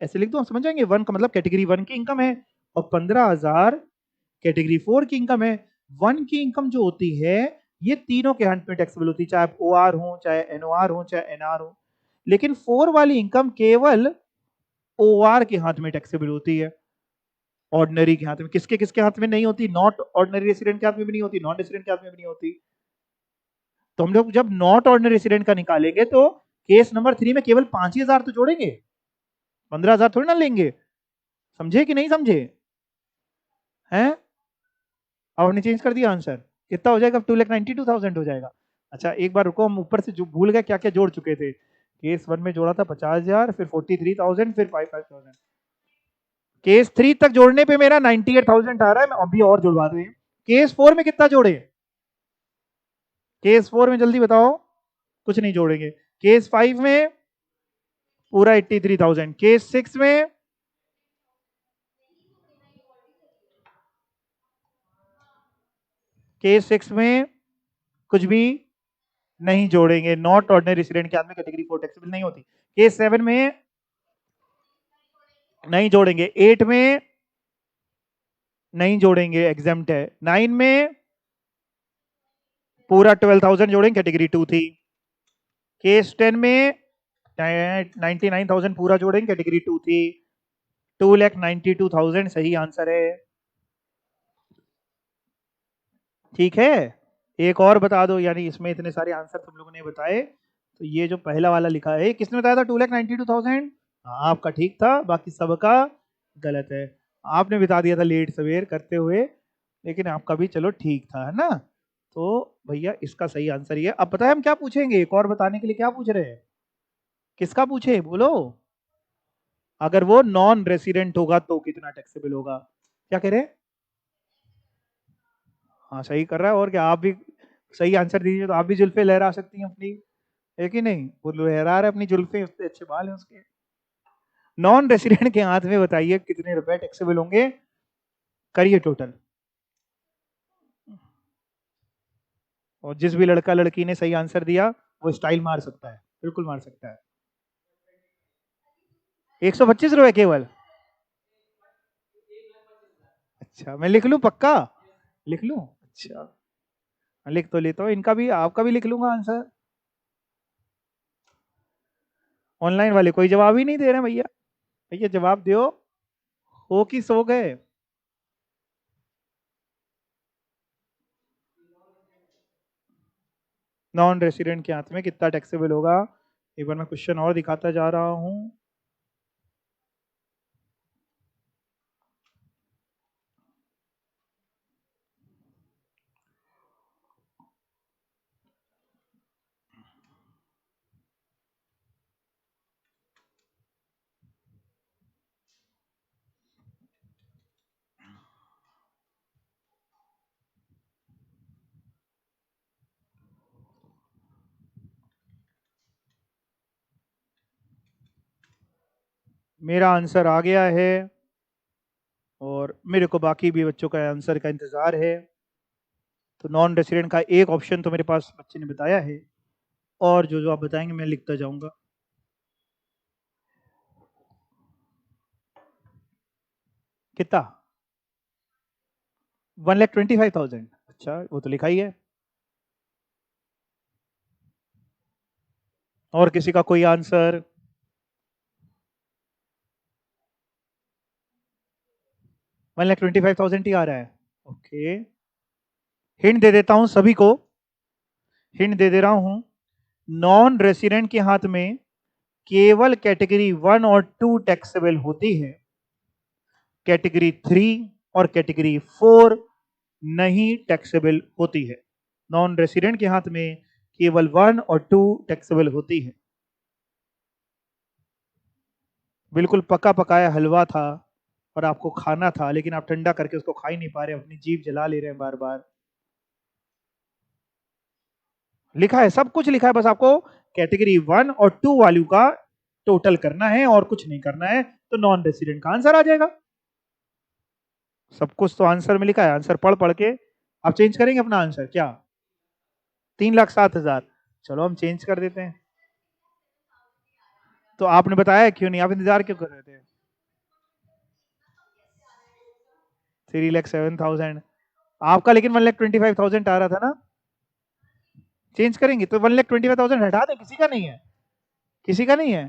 Speaker 1: ऐसे लिख दो, समझ जाएंगे। 1 का मतलब कैटेगरी 1 की इनकम है, और 15,000 कैटेगरी 4 की इनकम है। 1 की इनकम जो होती है ये तीनों के हाथ में टैक्सेबल होती है, चाहे आप OR हो, चाहे NOR हो, चाहे NR हो। लेकिन 4 वाली इनकम केवल OR के हाथ में टैक्सेबल होती है, ऑर्डिनरी के हाथ में। किसके किसके हाथ में नहीं होती? नॉट ऑर्डिनरी रेसिडेंट के हाथ में भी नहीं होती, नॉन रेसिडेंट के हाथ में भी नहीं होती। तो हम लोग जब नॉट ऑर्डिनरी रेसिडेंट का निकालेंगे तो केस नंबर 3 में केवल 5,000 तो जोड़ेंगे, 15,000 थोड़ी ना लेंगे। समझे कि नहीं समझे हैं? अब हमने चेंज कर दिया आंसर, कितना हो जाएगा? 2,92,000 हो जाएगा। अच्छा एक बार रुको, हम ऊपर से जो भूल गए क्या क्या जोड़ चुके थे। केस 1 में जोड़ा था 50,000, फिर 43,000, फिर 55,000। केस 3 तक जोड़ने पे मेरा 98,000 आ रहा है, मैं अभी और जुड़वा दूं। केस 4 में कितना जोड़े? केस 4 में जल्दी बताओ। कुछ नहीं जोड़ेंगे। केस 5 में पूरा 83,000। केस 6 में केस 6 में कुछ भी नहीं जोड़ेंगे, नॉट ऑर्डिनरी रेसिडेंट के हाथ में कैटेगरी 4 टैक्सेबल नहीं होती। केस 7 में नहीं जोड़ेंगे, 8 में नहीं जोड़ेंगे, एग्जाम्प्ट है। 9 में पूरा 12,000 जोड़ेंगे, कैटेगरी 2 थी। केस 10 में 99,000 पूरा जोड़ेंगे, कैटेगरी 2 थी। 2,92,000 सही आंसर है। ठीक है, एक और बता दो, यानी इसमें इतने सारे आंसर तुम लोगों ने बताए, तो ये जो पहला वाला लिखा है किसने बताया था? 2,92,000। आपका ठीक था, बाकी सबका गलत है। आपने बता दिया था लेट सवेर करते हुए, लेकिन आपका भी चलो ठीक था, है ना? तो भैया इसका सही आंसर ये है। अब पता है हम क्या पूछेंगे एक और बताने के लिए? क्या पूछ रहे हैं? किसका पूछे बोलो? अगर वो नॉन रेसिडेंट होगा तो कितना टैक्सेबल होगा? क्या कह रहे हैं? हाँ सही कर रहा है, और क्या। आप भी सही आंसर दीजिए तो आप भी जुल्फे लहरा सकती हैं अपनी, है कि नहीं? वो लहरा रहा है अपनी जुल्फे, उससे अच्छे बाल हैं उसके। नॉन रेसिडेंट के हाथ में बताइए कितने रुपए टैक्सेबल होंगे, करिए टोटल। और जिस भी लड़का लड़की ने सही आंसर दिया वो स्टाइल मार सकता है, बिल्कुल मार सकता है। 125 रुपए केवल? अच्छा मैं लिख लूं, पक्का लिख लूं? अच्छा लिख तो लेता हूँ, इनका भी आपका भी लिख लूंगा आंसर। ऑनलाइन वाले कोई जवाब ही नहीं दे रहे भैया, भैया जवाब दो, हो कि सो गए। नॉन रेसिडेंट के हाथ में कितना टैक्सेबल होगा, एक बार मैं क्वेश्चन और दिखाता जा रहा हूं। मेरा आंसर आ गया है और मेरे को बाकी भी बच्चों का आंसर का इंतजार है। तो नॉन रेसिडेंट का एक ऑप्शन तो मेरे पास बच्चे ने बताया है, और जो जो आप बताएंगे मैं लिखता जाऊंगा। कितना? 1,25,000। अच्छा, वो तो लिखा ही है। और किसी का कोई आंसर? 1,25,000 ही आ रहा है। ओके, हिंट दे देता हूं सभी को, हिंट दे दे रहा हूं। नॉन रेसिडेंट के हाथ में केवल कैटेगरी 1 और 2 टैक्सेबल होती है, कैटेगरी 3 और कैटेगरी 4 नहीं टैक्सेबल होती है। नॉन रेसिडेंट के हाथ में केवल 1 और 2 टैक्सेबल होती है। बिल्कुल पका पकाया हलवा था और आपको खाना था, लेकिन आप ठंडा करके उसको खा ही नहीं पा रहे, अपनी जीभ जला ले रहे हैं बार बार। लिखा है, सब कुछ लिखा है, बस आपको कैटेगरी 1 और 2 वैल्यू का टोटल करना है और कुछ नहीं करना है, तो नॉन रेसिडेंट का आंसर आ जाएगा। सब कुछ तो आंसर में लिखा है, आंसर पढ़ पढ़ के आप चेंज करेंगे अपना आंसर क्या? 3,07,000। चलो हम चेंज कर देते हैं। तो आपने बताया क्यों नहीं, आप इंतजार क्यों कर रहे थे? 3,07,000 आपका, लेकिन 1,25,000 आ रहा था ना। चेंज करेंगे तो 1,25,000 हटा दें, किसी का नहीं है, किसी का नहीं है।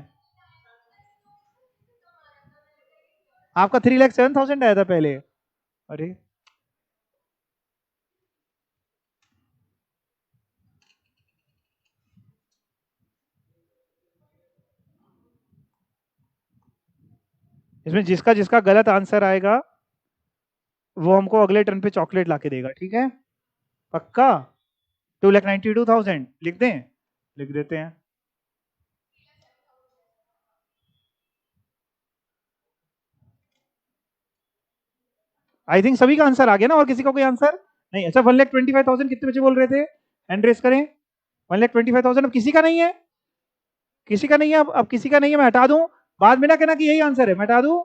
Speaker 1: आपका 3,07,000 आया था पहले। अरे इसमें जिसका जिसका गलत आंसर आएगा वो हमको अगले टर्न पे चॉकलेट लाके देगा, ठीक है? पक्का? 2,92,000 लिख दें? लिख देते हैं। आई थिंक सभी का आंसर आ गया ना, और किसी का कोई आंसर नहीं? अच्छा, 1,25,000 कितने बच्चे बोल रहे थे? हैंड रेस करें। 1,25,000 अब किसी का नहीं है, किसी का नहीं है, अब किसी का नहीं है, मैं हटा दूं? बाद में ना कहना कि यही आंसर है, मैं हटा दूं?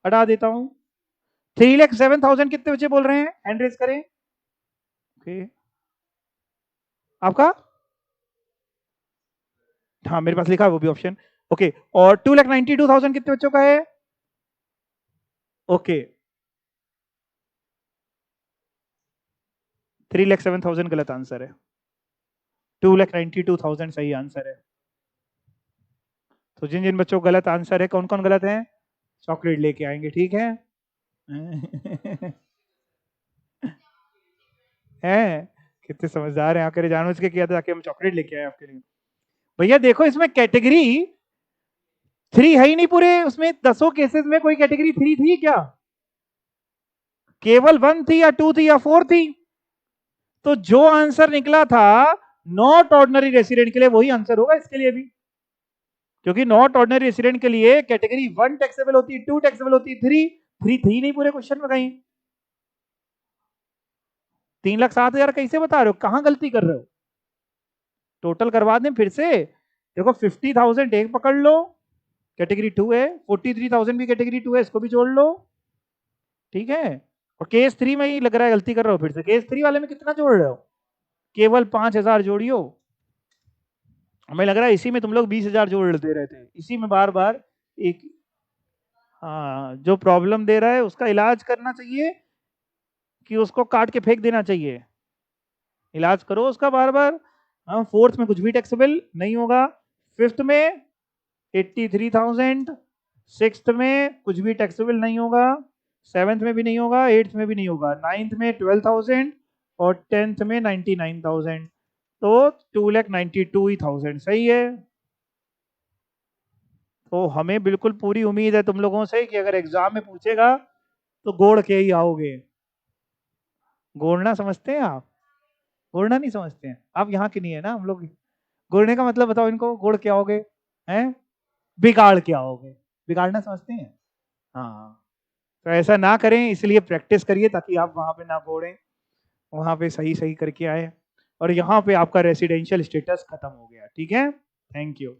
Speaker 1: हटा देता हूं। 3,07,000 कितने बच्चे बोल रहे हैं? हैंड रेस करें। ओके, आपका? हाँ, मेरे पास लिखा है वो भी ऑप्शन। ओके, और 2,92,000 कितने बच्चों का है? ओके, 3,07,000 गलत आंसर है, 2,92,000 सही आंसर है। तो जिन जिन बच्चों को गलत आंसर है, कौन कौन गलत है, चॉकलेट लेके आएंगे, ठीक है? हैं? कितने समझदार हैं, आकर जानबूझ के किया था ताकि हम चॉकलेट लेके आए आपके लिए। भैया देखो, इसमें कैटेगरी 3 है ही नहीं पूरे, उसमें 10 केसेस में कोई कैटेगरी 3 थी क्या? केवल 1 थी या 2 थी या 4 थी? तो जो आंसर निकला था नॉट ऑर्डिनरी रेसिडेंट के लिए, वही आंसर होगा इसके लिए भी, क्योंकि नॉट ऑर्डिनरी रेसिडेंट के लिए कैटेगरी 1 टैक्सेबल होती है, 2 टैक्सेबल होती है, 3 थी नहीं पूरे क्वेश्चन में कहीं। 3,07,000 कैसे बता रहे हो, कहां गलती कर रहे हो? टोटल करवा दें फिर से, देखो 50,000 एक पकड़ लो, कैटेगरी 2 है, 43,000 भी कैटेगरी 2 है, इसको भी जोड़ लो, ठीक है? और केस 3 में ही लग रहा है गलती कर रहे हो, फिर से केस 3 वाले में कितना जोड़ रहे हो? केवल 5,000 जोड़ियो। हमें लग रहा है इसी में तुम लोग 20,000 जोड़ दे रहे थे, इसी में बार बार एक। हाँ, जो प्रॉब्लम दे रहा है उसका इलाज करना चाहिए कि उसको काट के फेंक देना चाहिए?
Speaker 2: इलाज करो उसका बार बार। हाँ, फोर्थ में कुछ भी टैक्सेबल नहीं होगा, फिफ्थ में 83,000, सिक्स्थ में कुछ भी टैक्सेबल नहीं होगा, सेवेंथ में भी नहीं होगा, एट्थ में भी नहीं होगा, नाइन्थ में 12,000 और टेंथ में 99,000, तो 2,92,000 सही है। तो हमें बिल्कुल पूरी उम्मीद है तुम लोगों से कि अगर एग्जाम में पूछेगा तो गोड़ के ही आओगे। गोड़ना समझते हैं आप? गोड़ना नहीं समझते हैं आप? यहाँ के नहीं है ना हम लोग। गोड़ने का मतलब बताओ इनको, गोड़ के आओगे हैं, बिगाड़ के आओगे। बिगाड़ना समझते हैं? हाँ, तो ऐसा ना करें, इसलिए प्रैक्टिस करिए ताकि आप वहां पे ना गोड़ें, वहां पे सही सही करके आए। और यहाँ पे आपका रेसिडेंशियल स्टेटस खत्म हो गया। ठीक है, थैंक यू।